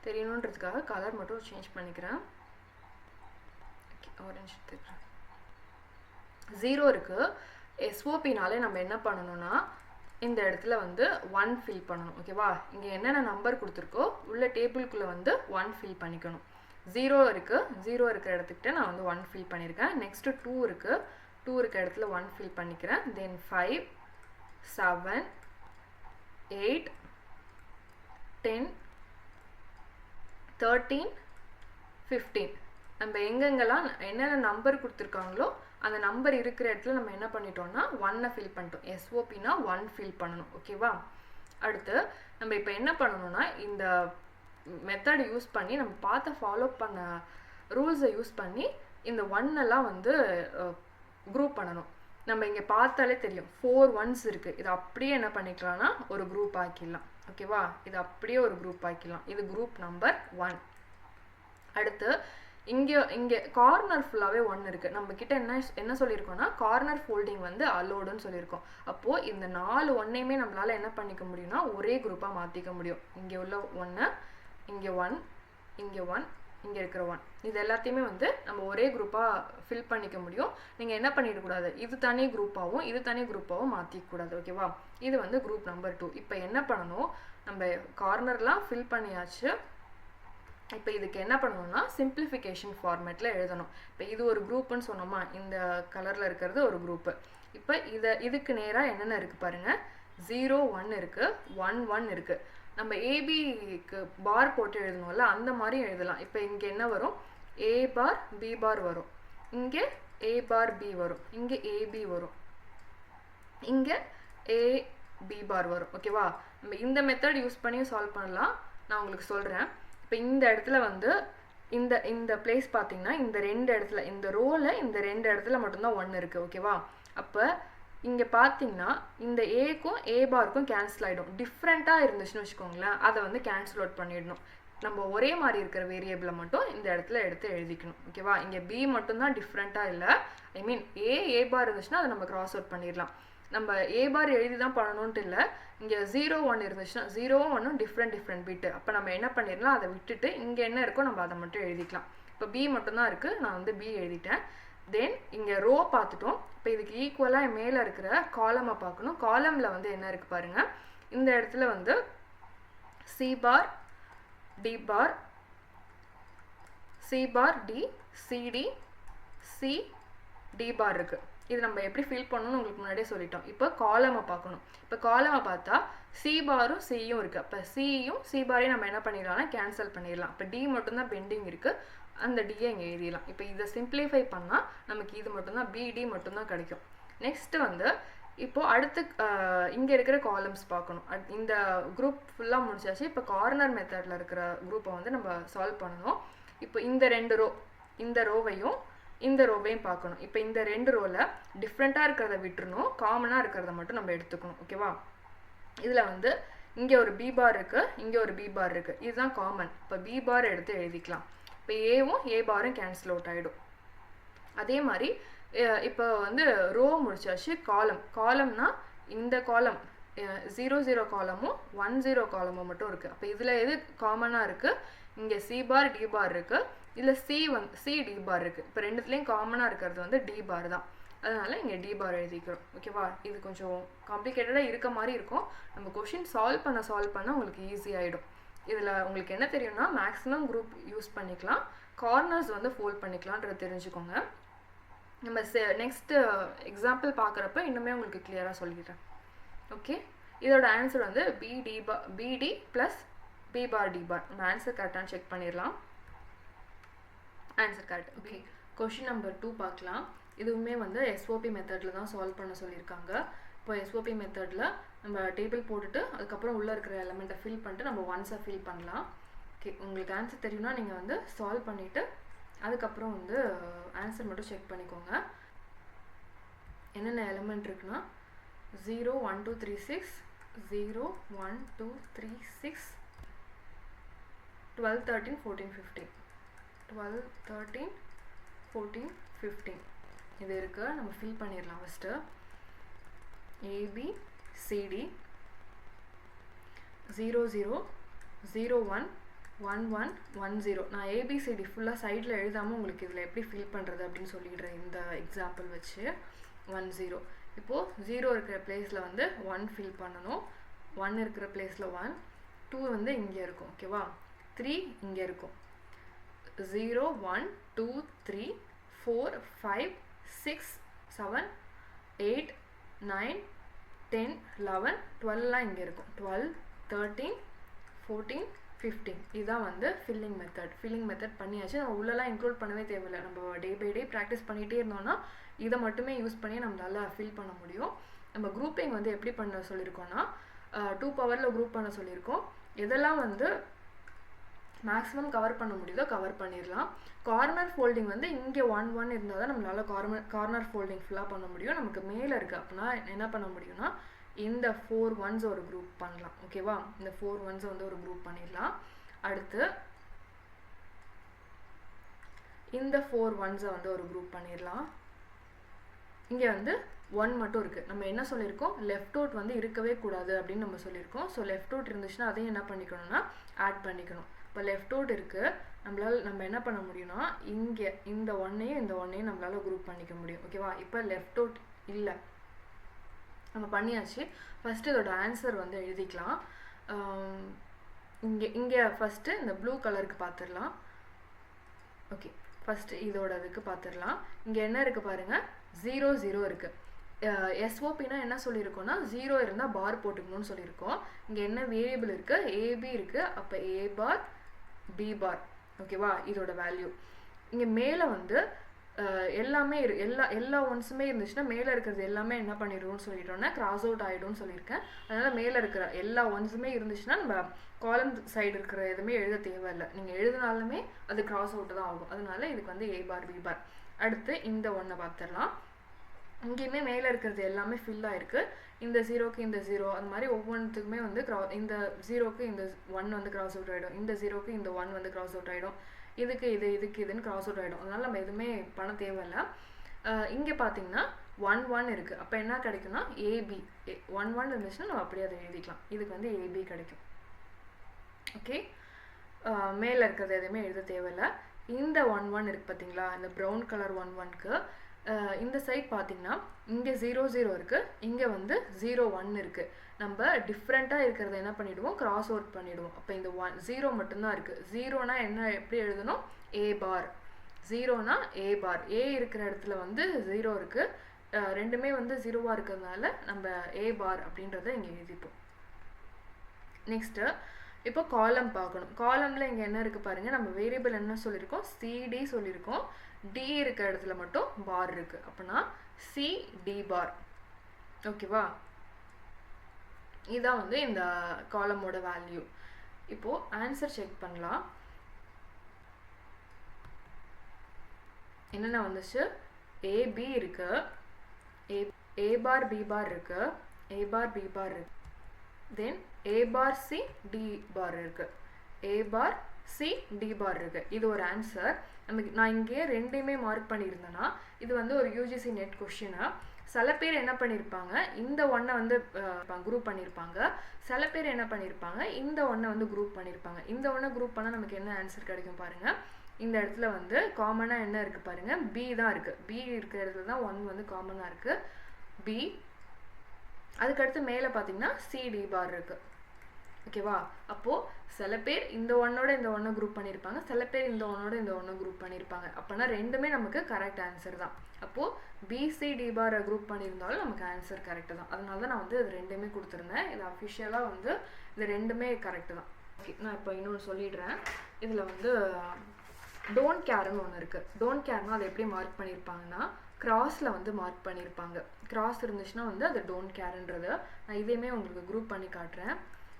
தெரியணுன்றதுக்காக கலர் மட்டும் சேஞ்ச் பண்ணிக்கிறேன். ஆரஞ்சு எடுத்துக்கிறேன். 0 இருக்குது. எஸ்ஓபினாலே நம்ம என்ன பண்ணணும்னா இந்த இடத்துல வந்து 1 ஃபில் பண்ணணும். ஓகேவா, இங்கே என்னென்ன நம்பர் கொடுத்துருக்கோ உள்ள டேபிளுக்குள்ளே வந்து 1 ஃபில் பண்ணிக்கணும். 0 இருக்குது, 0 இருக்கிற இடத்துக்கிட்ட நான் வந்து 1 ஃபில் பண்ணியிருக்கேன். நெக்ஸ்ட்டு 2 இருக்குது, 2 இருக்கிற இடத்துல 1 ஃபில் பண்ணிக்கிறேன். தென் 5 7 8 10 13 15. நம்ம எங்கெங்கெல்லாம் என்னென்ன நம்பர் கொடுத்துருக்காங்களோ அந்த நம்பர் இருக்கிற இடத்துல நம்ம என்ன பண்ணிட்டோம்னா 1 ஃபில் பண்ணிட்டோம். எஸ்ஓபினா 1 ஃபில் பண்ணணும். ஓகேவா, அடுத்து நம்ம இப்போ என்ன பண்ணணும்னா இந்த மெத்தட் யூஸ் பண்ணி நம்ம பார்த்து ஃபாலோ பண்ண ரூல்ஸை யூஸ் பண்ணி இந்த 1 வந்து குரூப் பண்ணணும். நம்ம இங்கே பார்த்தாலே தெரியும் 4 1s இருக்குது. இது அப்படியே என்ன பண்ணிக்கலாம்னா ஒரு குரூப் ஆக்கிடலாம். ஓகேவா, இது அப்படியே ஒரு குரூப் ஆக்கிடலாம். இது குரூப் நம்பர் 1. அடுத்து இங்கே கார்னர் ஃபுல்லாகவே 1 இருக்குது. நம்மக்கிட்ட என்ன சொல்லியிருக்கோம்னா கார்னர் ஃபோல்டிங் வந்து அலோடுன்னு சொல்லியிருக்கோம். அப்போது இந்த 4 1ஐயுமே நம்மளால் என்ன பண்ணிக்க முடியும்னா ஒரே குரூப்பாக மாற்றிக்க முடியும். இங்கே உள்ள 1, இங்கே 1, இங்கே 1, இங்கே இருக்கிற 1, இது எல்லாத்தையுமே வந்து நம்ம ஒரே குரூப்பாக ஃபில் பண்ணிக்க முடியும். நீங்கள் என்ன பண்ணிடக்கூடாது, இது தனி குரூப்பாகவும் இது தனி குரூப்பாகவும் மாற்றிக்கூடாது. ஓகேவா, இது வந்து குரூப் நம்பர் 2. இப்போ என்ன பண்ணணும், நம்ம கார்னர்லாம் ஃபில் பண்ணியாச்சு. இப்போ இதுக்கு என்ன பண்ணணும்னா சிம்பிளிஃபிகேஷன் ஃபார்மேட்டில் எழுதணும். இப்போ இது ஒரு குரூப்புன்னு சொன்னோமா, இந்த கலரில் இருக்கிறது ஒரு குரூப்பு. இப்போ இதுக்கு நேராக என்னென்ன இருக்குது பாருங்கள். 0 1 இருக்குது, 1 1 இருக்குது. நம்ம ஏபிக்கு பார் போட்டு எழுதணும்ல, அந்த மாதிரி எழுதலாம். இப்போ இங்கே என்ன வரும், ஏ பார் பி பார் வரும், இங்கே ஏ பார் பி வரும், இங்கே ஏபி வரும், இங்கே ஏ பி பார் வரும். ஓகேவா, நம்ம இந்த மெத்தட் யூஸ் பண்ணி சால்வ் பண்ணலாம். நான் உங்களுக்கு சொல்கிறேன். இப்போ இந்த இடத்துல வந்து இந்த பிளேஸ் பார்த்தீங்கன்னா இந்த 2 இடத்துல, இந்த ரோவில் இந்த 2 இடத்துல மட்டும்தான் 1 இருக்குது. ஓகேவா, அப்போ இங்கே பார்த்தீங்கன்னா இந்த ஏக்கும் ஏ பாருக்கும் கேன்சல் ஆகிடும். டிஃப்ரெண்ட்டாக இருந்துச்சுன்னு வச்சுக்கோங்களேன், அதை வந்து கேன்சல் அவுட் பண்ணிடணும். நம்ம ஒரே மாதிரி இருக்கிற வேரியபிளை மட்டும் இந்த இடத்துல எடுத்து எழுதிக்கணும். ஓகேவா, இங்கே பி மட்டும்தான் டிஃப்ரெண்ட்டாக இல்லை, ஐ மீன் ஏ பார் இருந்துச்சுன்னா அதை நம்ம கிராஸ் அவுட் பண்ணிடலாம். நம்ம ஏ பார் எழுதி தான் பண்ணணுன்ட்டு இல்லை. இங்கே 0 1 இருந்துச்சுன்னா 0வும் 1ம் டிஃப்ரெண்ட் பிட்டு. அப்போ நம்ம என்ன பண்ணிடலாம், அதை விட்டுட்டு இங்கே என்ன இருக்கோ நம்ம அதை மட்டும் எழுதிக்கலாம். இப்போ பி மட்டும்தான் இருக்குது, நான் வந்து பி எழுதிட்டேன். தென் இங்கே ரோ பார்த்துட்டோம். இப்போ இதுக்கு ஈக்குவலாக மேலே இருக்கிற காலமை பார்க்கணும். காலமில் வந்து என்ன இருக்குது பாருங்கள். இந்த இடத்துல வந்து சி பார் டி பார், C bar D, CD, C D பார் இருக்குது. இது நம்ம எப்படி ஃபில் பண்ணணும்னு உங்களுக்கு முன்னாடியே சொல்லிட்டோம். இப்போ காலமை பார்க்கணும். இப்போ காலமை பார்த்தா சி பாரும் சியும் இருக்குது. அப்போ சியும் சி பாரையும் நம்ம என்ன பண்ணிடலாம்னா கேன்சல் பண்ணிடலாம். இப்போ டி மட்டும்தான் பெண்டிங் இருக்குது, அந்த டியை இங்கே எழுதிடலாம். இப்போ இதை சிம்பிளிஃபை பண்ணால் நமக்கு இது மட்டும்தான் பிடி மட்டும்தான் கிடைக்கும். நெக்ஸ்ட்டு வந்து இப்போது அடுத்து இங்கே இருக்கிற காலம்ஸ் பார்க்கணும். இந்த குரூப் ஃபுல்லாக முடிச்சாச்சு. இப்போ கார்னர் மெத்தடில் இருக்கிற குரூப்பை வந்து நம்ம சால்வ் பண்ணணும். இப்போ இந்த 2 ரோ, இந்த ரோவையும் இந்த ரோவையும் பார்க்கணும். இப்போ இந்த 2 ரோவில் டிஃப்ரெண்ட்டாக இருக்கிறத விட்டுறணும், காமனாக இருக்கிறத மட்டும் நம்ம எடுத்துக்கணும். ஓகேவா, இதில் வந்து இங்கே ஒரு பி பார் இருக்குது, இங்கே ஒரு பி பார் இருக்குது, இதுதான் காமன். இப்போ பி பார் எடுத்து எழுதிக்கலாம். இப்போ ஏவும் ஏ பாரும் கேன்சல் அவுட் ஆகிடும். அதே மாதிரி இப்போ வந்து ரோ முடிச்சாச்சு. காலம்னா இந்த காலம் 0 0 காலமும் 1 0 காலமும் மட்டும் இருக்குது. அப்போ இதில் எது காமனாக இருக்குது, இங்கே சி பார் டி பார் இருக்குது, இதில் சி டி பார் இருக்குது. இப்போ ரெண்டுத்துலேயும் காமனாக இருக்கிறது வந்து டி பார் தான், அதனால் இங்கே டி பார் எழுதிக்கிறோம். ஓகேவா, இது கொஞ்சம் காம்ப்ளிகேட்டடாக இருக்க மாதிரி இருக்கும். நம்ம கொஷின் சால்வ் பண்ண உங்களுக்கு ஈஸியாகிடும். இதில் உங்களுக்கு என்ன தெரியும்னா மேக்ஸிமம் குரூப் யூஸ் பண்ணிக்கலாம், கார்னர்ஸ் வந்து ஃபோல்ட் பண்ணிக்கலான்றது தெரிஞ்சுக்கோங்க. நம்ம நெக்ஸ்ட்டு எக்ஸாம்பிள் பார்க்குறப்ப இன்னுமே உங்களுக்கு கிளியராக சொல்லிடுறேன். ஓகே, இதோட ஆன்சர் வந்து பிடி ப்ளஸ் பி பார் டி பார். நம்ம ஆன்சர் கரெக்டானு செக் பண்ணிடலாம். Answer correct. Okay, question number 2 பார்க்கலாம். இதுவுமே வந்து எஸ்ஓபி மெத்தடில் தான் சால்வ் பண்ண சொல்லியிருக்காங்க. இப்போ எஸ்ஓபி மெத்தடில் நம்ம டேபிள் போட்டுட்டு அதுக்கப்புறம் உள்ளே இருக்கிற எலமெண்ட்டை ஃபில் பண்ணிட்டு நம்ம ஒன்ஸை ஃபில் பண்ணலாம். ஓகே, உங்களுக்கு ஆன்சர் தெரியும்னா நீங்கள் வந்து சால்வ் பண்ணிவிட்டு அதுக்கப்புறம் வந்து ஆன்சர் மட்டும் செக் பண்ணிக்கோங்க. என்னென்ன எலிமெண்ட் இருக்குன்னா 0 1 2 3 6 0 1 2 3 6 12 13 14 15 12 13 14 15 இது இருக்கு. நம்ம ஃபில் பண்ணிடலாம். First ABCD 0 0 0 1 1 1 1 0. நான் ABCD ஃபுல்லாக சைடில் எழுதாமல் உங்களுக்கு இதில் எப்படி ஃபில் பண்ணுறது அப்படின்னு சொல்லிடுறேன் இந்த எக்ஸாம்பிள் வச்சு. 1 0. இப்போது 0 இருக்கிற பிளேஸில் வந்து 1 ஃபில் பண்ணணும். 1 இருக்கிற பிளேஸில் 1, 2 வந்து இங்கே இருக்கும். ஓகேவா? 3 இங்கே இருக்கும். 0 1 2 3 4 5 6 7 8 9 10 11 12 இங்கே இருக்கும். 12 13 14 15 இதுதான் வந்து ஃபில்லிங் மெத்தட். ஃபில்லிங் மெத்தட் பண்ணியாச்சு. நம்ம உள்ளெல்லாம் இன்க்ளூட் பண்ணவே தேவையில்லை. நம்ம டே பை டே ப்ராக்டிஸ் பண்ணிகிட்டே இருந்தோம்னா இதை மட்டுமே யூஸ் பண்ணி நம்மளால ஃபில் பண்ண முடியும். நம்ம குரூப்பிங் வந்து எப்படி பண்ண சொல்லியிருக்கோம்னா 2 பவரில் குரூப் பண்ண சொல்லியிருக்கோம். எதெல்லாம் வந்து மேக்ஸிமம் கவர் பண்ண முடியுதோ கவர் பண்ணிடலாம். கார்னர் ஃபோல்டிங் வந்து இங்கே 1 1 இருந்தால் தான் நம்மளால கார்னர் ஃபோல்டிங் ஃபுல்லாக பண்ண முடியும். நமக்கு மேலே இருக்குது அப்படின்னா என்ன பண்ண முடியும்னா இந்த 4 1s ஒரு குரூப் பண்ணலாம். ஓகேவா? இந்த 4 1s வந்து ஒரு குரூப் பண்ணிடலாம். அடுத்து இந்த 4 1s வந்து ஒரு குரூப் பண்ணிடலாம். இங்கே வந்து 1 மட்டும் இருக்குது. நம்ம என்ன சொல்லியிருக்கோம்? லெஃப்ட் அவுட் வந்து இருக்கவே கூடாது அப்படின்னு நம்ம சொல்லியிருக்கோம். ஸோ லெஃப்ட் அவுட் இருந்துச்சுன்னா அதையும் என்ன பண்ணிக்கணும்னா ஆட் பண்ணிக்கணும். இப்போ லெஃப்ட் அவுட் இருக்குது. நம்ம என்ன பண்ண முடியும்னா இங்கே இந்த 1ஐயும் இந்த 1ஐயும் நம்மளால் குரூப் பண்ணிக்க முடியும். ஓகேவா? இப்போ லெஃப்ட் அவுட் இல்லை, நம்ம பண்ணியாச்சு. ஃபஸ்ட்டு இதோட ஆன்சர் வந்து எழுதிக்கலாம். இங்கே ஃபஸ்ட்டு இந்த ப்ளூ கலருக்கு பார்த்துடலாம். ஓகே, ஃபஸ்ட்டு இதோட இதுக்கு பார்த்துடலாம். இங்கே என்ன இருக்குது பாருங்கள், 0 0 இருக்குது. எஸ்ஓபினா என்ன சொல்லியிருக்கோம்னா 0 இருந்தால் பார் போட்டுக்கணும்னு சொல்லியிருக்கோம். இங்கே என்ன வேரியபிள் இருக்குது? ஏபி இருக்குது. அப்போ ஏ பார் பி பார். ஓகேவா? இதோட வேல்யூ இங்கே மேலே வந்து எல்லாமே எல்லா ஒன்ஸுமே இருந்துச்சுன்னா மேலே இருக்கிறது எல்லாமே என்ன பண்ணிடுவோம்னு சொல்லிட்டோம்னா கிராஸ் அவுட் ஆகிடும்னு சொல்லியிருக்கேன். அதனால் மேலே இருக்கிற எல்லா ஒன்ஸுமே இருந்துச்சுன்னா நம்ம காலம் சைடு இருக்கிற எதுவுமே எழுத தேவையில்லை. நீங்கள் எழுதினாலுமே அது கிராஸ் அவுட் தான் ஆகும். அதனால இதுக்கு வந்து ஏ பார் பி பார். அடுத்து இந்த ஒன்றை பார்த்துடலாம். இங்கேயுமே மேலே இருக்கிறது எல்லாமே ஃபில் ஆகிருக்கு. இந்த 0க்கு இந்த 0 அந்த மாதிரி ஒவ்வொன்றுத்துக்குமே வந்து இந்த 0க்கு இந்த 1 வந்து கிராஸ் அவுட் ஆகிடும். இந்த 0க்கு இந்த 1 வந்து கிராஸ் அவுட் ஆகிடும். இதுக்கு இதுன்னு கிராஸ் அவுட் ஆகிடும். அதனால் நம்ம எதுவுமே பண்ண தேவையில்லை. இங்கே பார்த்தீங்கன்னா 1 1 இருக்குது. அப்போ என்ன கிடைக்கும்னா ஏபி 1 1 இருந்துச்சுன்னா நம்ம அப்படியே அதை எழுதிக்கலாம். இதுக்கு வந்து ஏபி கிடைக்கும். ஓகே, மேலே இருக்கிறது எதுவுமே எழுத தேவையில்லை. இந்த 1 1 இருக்குது பார்த்தீங்களா, இந்த ப்ரௌன் கலர் 1 1க்கு இந்த சைட் பார்த்தீங்கன்னா இங்கே 0 0 இருக்குது, இங்கே வந்து 0 1 இருக்குது. நம்ம டிஃப்ரெண்ட்டாக இருக்கிறத என்ன பண்ணிவிடுவோம்? கிராஸ் அவுட் பண்ணிவிடுவோம். அப்போ இந்த 0 மட்டும்தான் இருக்குது. 0னா என்ன எப்படி எழுதணும்? ஏ பார். 0னா ஏ பார். ஏ இருக்கிற இடத்துல வந்து 0 இருக்குது. ரெண்டுமே வந்து 0வாக இருக்கிறதுனால நம்ம ஏ பார் அப்படின்றத இங்கே எழுதிப்போம். நெக்ஸ்ட்டு இப்போ காலம் பார்க்கணும். காலமில் இங்கே என்ன இருக்குது பாருங்கள், நம்ம வேரியபிள் என்ன சொல்லியிருக்கோம்? சிடி சொல்லியிருக்கோம். டி இருக்கிற இடத்துல மட்டும் பார் இருக்குது. அப்படின்னா சிடி பார். ஓகேவா? இதுதான் வந்து இந்த காலமோட வேல்யூ. இப்போது ஆன்சர் செக் பண்ணலாம். என்னென்ன வந்துச்சு? ஏபி இருக்குது, ஏ பார் பி பார் இருக்குது, ஏ பார் பி பார் இருக்குது, தென் ஏ பார் சி டி பார் இருக்குது, ஏ பார் சி டி பார் இருக்குது. இது ஒரு ஆன்சர். நான் இங்கே ரெண்டையுமே மார்க் பண்ணியிருந்தேன்னா இது வந்து ஒரு யூஜிசி நெட் கொஷினா. சில பேர் என்ன பண்ணியிருப்பாங்க, இந்த ஒன்றை வந்து குரூப் பண்ணியிருப்பாங்க. சில பேர் என்ன பண்ணியிருப்பாங்க, இந்த ஒன்றை வந்து குரூப் பண்ணியிருப்பாங்க. இந்த ஒன்றை குரூப் பண்ணால் நமக்கு என்ன ஆன்சர் கிடைக்கும் பாருங்கள். இந்த இடத்துல வந்து காமனாக என்ன இருக்குது பாருங்கள், பி தான் இருக்குது. பி இருக்கிற இடத்துல தான் 1 வந்து காமனாக இருக்குது, பி. அதுக்கடுத்து மேலே பார்த்தீங்கன்னா சிடி பார் இருக்குது. ஓகேவா? அப்போது சில பேர் இந்த ஒன்னோட இந்த ஒன்றை குரூப் பண்ணியிருப்பாங்க, சில பேர் இந்த ஒன்னோட இந்த ஒன்றை குரூப் பண்ணியிருப்பாங்க. அப்போனா ரெண்டுமே நமக்கு கரெக்ட் ஆன்சர் தான். அப்போது பிசிடி பாரை குரூப் பண்ணியிருந்தாலும் நமக்கு ஆன்சர் கரெக்டு தான். அதனால தான் நான் வந்து இது ரெண்டுமே கொடுத்துருந்தேன். இது அஃபிஷியலாக வந்து இது ரெண்டுமே கரெக்டு தான். ஓகே, நான் இப்போ இன்னொன்று சொல்லிடுறேன். இதில் வந்து டோன்ட் கேர்னு ஒன்று இருக்குது. டோன்ட் கேர்னால் அதை எப்படி மார்க் பண்ணியிருப்பாங்கன்னா கிராஸில் வந்து மார்க் பண்ணியிருப்பாங்க. கிராஸ் இருந்துச்சுன்னா வந்து அது டோன்ட் கேர்ன்றது. நான் இதையுமே உங்களுக்கு குரூப் பண்ணி காட்டுறேன்.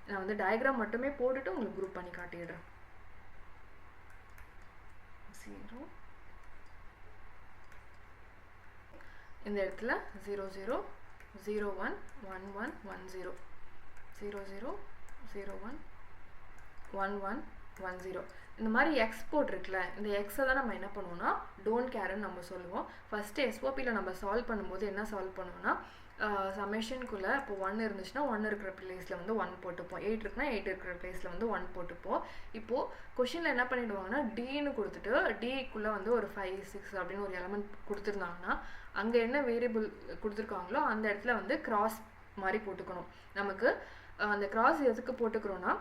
நான் வந்து டயக்ராம் மட்டுமே போட்டுட்டு உங்களுக்கு குரூப் பண்ணி காட்டிடுறேன். 0 இந்த இடத்துல 0 0 0 1 1 1 1 0 0 0 0 1 1 1 1 0 இந்த மாதிரி எக்ஸ் போட்டிருக்குல்ல, இந்த எக்ஸை தான் நம்ம என்ன பண்ணுவோம்னா டோன்ட் கேர்ன்னு நம்ம சொல்லுவோம். ஃபஸ்ட்டு எஸ்ஓபியில் நம்ம சால்வ் பண்ணும்போது என்ன சால்வ் பண்ணுவோம்னா சமேஷனுக்குள்ளே இப்போ 1 இருந்துச்சுன்னா 1 இருக்கிற பிளேஸில் வந்து 1 போட்டுப்போம், 8 இருக்குன்னா 8 இருக்கிற பிளேஸில் வந்து 1 போட்டுப்போம். இப்போது கொஷினில் என்ன பண்ணிவிடுவாங்கன்னா டின்னு கொடுத்துட்டு டிக்குள்ளே வந்து ஒரு 5 6 அப்படின்னு ஒரு எலமெண்ட் கொடுத்துருந்தாங்கன்னா அங்கே என்ன வேரியபிள் கொடுத்துருக்காங்களோ அந்த இடத்துல வந்து கிராஸ் மாதிரி போட்டுக்கணும். நமக்கு அந்த கிராஸ் எதுக்கு போட்டுக்கிறோன்னா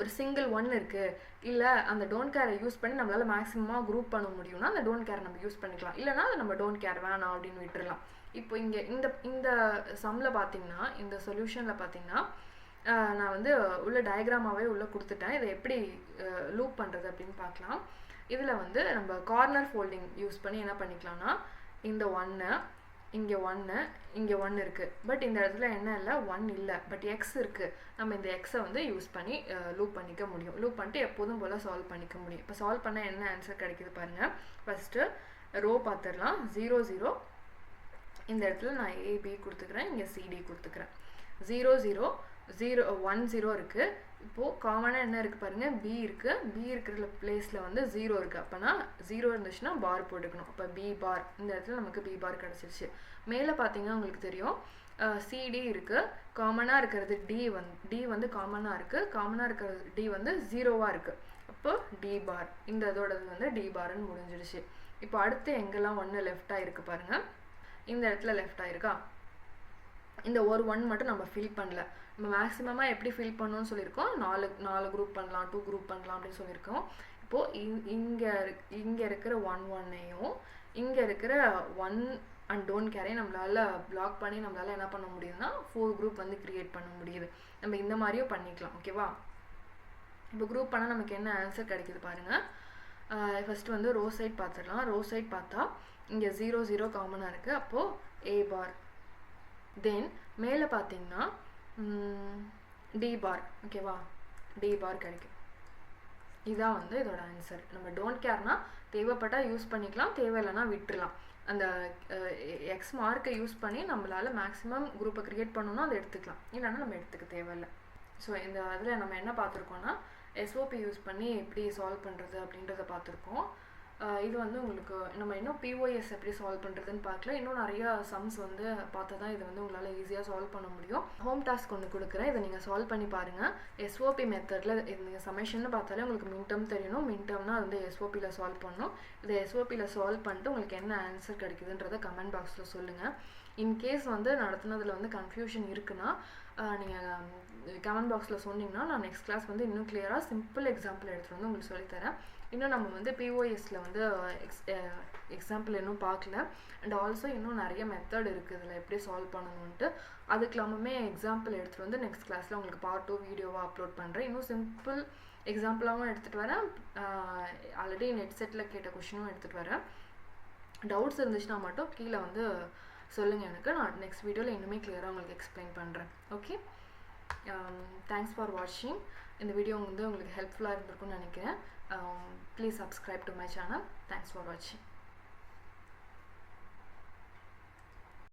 ஒரு சிங்கிள் 1 இருக்குது, இல்லை அந்த டோன்ட் கேரை யூஸ் பண்ணி நம்மளால் மேக்ஸிமமாக குரூப் பண்ண முடியும்னா அந்த டோன்ட் கேரை நம்ம யூஸ் பண்ணிக்கலாம், இல்லைனா நம்ம டோன்ட் கேர் வேணாம் அப்படின்னு விட்டுடலாம். இப்போ இங்கே இந்த சம்மில் பார்த்தீங்கன்னா இந்த சொல்யூஷனில் பார்த்தீங்கன்னா நான் வந்து உள்ள டயக்ராமாவே உள்ளே கொடுத்துட்டேன். இதை எப்படி லூப் பண்ணுறது அப்படின்னு பார்க்கலாம். இதில் வந்து நம்ம கார்னர் ஃபோல்டிங் யூஸ் பண்ணி என்ன பண்ணிக்கலாம்னா இந்த 1 இங்கே 1 இங்கே 1 இருக்குது, பட் இந்த இடத்துல என்ன இல்லை 1 இல்லை, பட் எக்ஸ் இருக்குது. நம்ம இந்த எக்ஸை வந்து யூஸ் பண்ணி லூப் பண்ணிக்க முடியும். லூப் பண்ணிட்டு எப்போதும் போல் சால்வ் பண்ணிக்க முடியும். இப்போ சால்வ் பண்ண என்ன ஆன்சர் கிடைக்குது பாருங்கள். ஃபஸ்ட்டு ரோ பார்த்துடலாம். 0 0 இந்த இடத்துல நான் ஏபி கொடுத்துக்கிறேன், இங்கே சிடி கொடுத்துக்கிறேன். 0 0 0 1 0 இருக்குது. இப்போது காமனாக என்ன இருக்குது பாருங்கள், பி இருக்குது. பி இருக்கிற பிளேஸில் வந்து 0 இருக்குது. அப்போனா 0 இருந்துச்சுன்னா பார் போட்டுக்கணும். அப்போ பி பார், இந்த இடத்துல நமக்கு பி பார் கிடச்சிருச்சு. மேலே பார்த்தீங்கன்னா உங்களுக்கு தெரியும் சிடி இருக்குது. காமனாக இருக்கிறது டி வந்து காமனாக இருக்குது. காமனாக இருக்கிறது டி வந்து 0வாக இருக்குது. அப்போ டி பார், இந்த இதோடது வந்து டி பார்ன்னு முடிஞ்சிடுச்சு. இப்போ அடுத்து எங்கெல்லாம் 1 லெஃப்டாக இருக்குது பாருங்கள். இந்த இடத்துல லெஃப்டாக இருக்கா, இந்த ஒரு 1 மட்டும் நம்ம ஃபில் பண்ணல. நம்ம மேக்ஸிமமாக எப்படி ஃபில் பண்ணணும்னு சொல்லியிருக்கோம், 4 குரூப் பண்ணலாம், 2 குரூப் பண்ணலாம் அப்படின்னு சொல்லியிருக்கோம். இப்போது இங்கே இருக்கிற 1 1ஐயும் இங்கே இருக்கிற 1 அண்ட் டோன்ட் கேரையும் நம்மளால் பிளாக் பண்ணி நம்மளால் என்ன பண்ண முடியுதுன்னா 4 குரூப் வந்து க்ரியேட் பண்ண முடியுது. நம்ம இந்த மாதிரியும் பண்ணிக்கலாம். ஓகேவா? இப்போ குரூப் பண்ணால் நமக்கு என்ன ஆன்சர் கிடைக்குது பாருங்கள். ஃபஸ்ட்டு வந்து ரோ சைட் பார்த்துடலாம். ரோ சைட் பார்த்தா இங்கே 0 0 காமனாக இருக்குது. அப்போது ஏ பார். தென் மேலே பார்த்தீங்கன்னா டி பார். ஓகேவா? டி பார் கிடைக்கும். இதுதான் வந்து இதோட ஆன்சர். நம்ம டோன்ட் கேர்னா தேவைப்பட்டால் யூஸ் பண்ணிக்கலாம், தேவையில்லைனா விட்டுடலாம். அந்த எக்ஸ் மார்க்கை யூஸ் பண்ணி நம்மளால் மேக்ஸிமம் குரூப்பை க்ரியேட் பண்ணணும்னா அதை எடுத்துக்கலாம், இல்லைன்னா நம்ம எடுத்துக்க தேவையில்லை. ஸோ இந்த இதில் நம்ம என்ன பார்த்துருக்கோன்னா எஸ்ஓபி யூஸ் பண்ணி எப்படி சால்வ் பண்ணுறது அப்படின்றத பார்த்துருக்கோம். இது வந்து உங்களுக்கு நம்ம இன்னும் பிஓஎஸ் எப்படி சால்வ் பண்ணுறதுன்னு பார்க்கல. இன்னும் நிறையா சம்ஸ் வந்து பார்த்தா தான் இது வந்து உங்களால் ஈஸியாக சால்வ் பண்ண முடியும். ஹோம் டாஸ்க் ஒன்று கொடுக்குறேன், இதை நீங்கள் சால்வ் பண்ணி பாருங்கள். எஸ்ஓபி மெத்தடில் நீங்கள் சமேஷன்னு பார்த்தாலே உங்களுக்கு மின்டம் தெரியணும். மின்டம்னா வந்து எஸ்ஓபியில் சால்வ் பண்ணணும். இதை எஸ்ஓபியில் சால்வ் பண்ணிட்டு உங்களுக்கு என்ன ஆன்சர் கிடைக்குதுன்றதை கமெண்ட் பாக்ஸில் சொல்லுங்கள். இன்கேஸ் வந்து நடத்துனதில் வந்து கன்ஃபியூஷன் இருக்குன்னா நீங்கள் கமெண்ட் பாக்ஸில் சொன்னீங்கன்னா நான் நெக்ஸ்ட் கிளாஸ் வந்து இன்னும் கிளியராக சிம்பிள் எக்ஸாம்பிள் எடுத்துகிட்டு வந்து உங்களுக்கு சொல்லித்தரேன். இன்னும் நம்ம வந்து பிஓஎஸில் வந்து எக்ஸாம்பிள் இன்னும் பார்க்கல. அண்ட் ஆல்சோ இன்னும் நிறைய மெத்தட் இருக்குது இதில் எப்படி சால்வ் பண்ணணுன்ட்டு. அதுக்கு எல்லாமே எக்ஸாம்பிள் எடுத்துகிட்டு வந்து நெக்ஸ்ட் கிளாஸில் உங்களுக்கு பார்ட் 2 வீடியோவாக அப்லோட் பண்ணுறேன். இன்னும் சிம்பிள் எக்ஸாம்பிளாகவும் எடுத்துகிட்டு வரேன். ஆல்ரெடி நெட் செட்டில் கேட்ட கொஷினும் எடுத்துகிட்டு வரேன். டவுட்ஸ் இருந்துச்சுன்னா மட்டும் கீழே வந்து சொல்லுங்கள் எனக்கு. நான் நெக்ஸ்ட் வீடியோவில் இன்னுமே கிளியராக உங்களுக்கு எக்ஸ்பிளைன் பண்ணுறேன். ஓகே, தேங்க்ஸ் ஃபார் வாட்சிங். இந்த வீடியோ வந்து உங்களுக்கு ஹெல்ப்ஃபுல்லாக இருந்திருக்கும்னு நினைக்கிறேன். Please subscribe to my channel. Thanks for watching.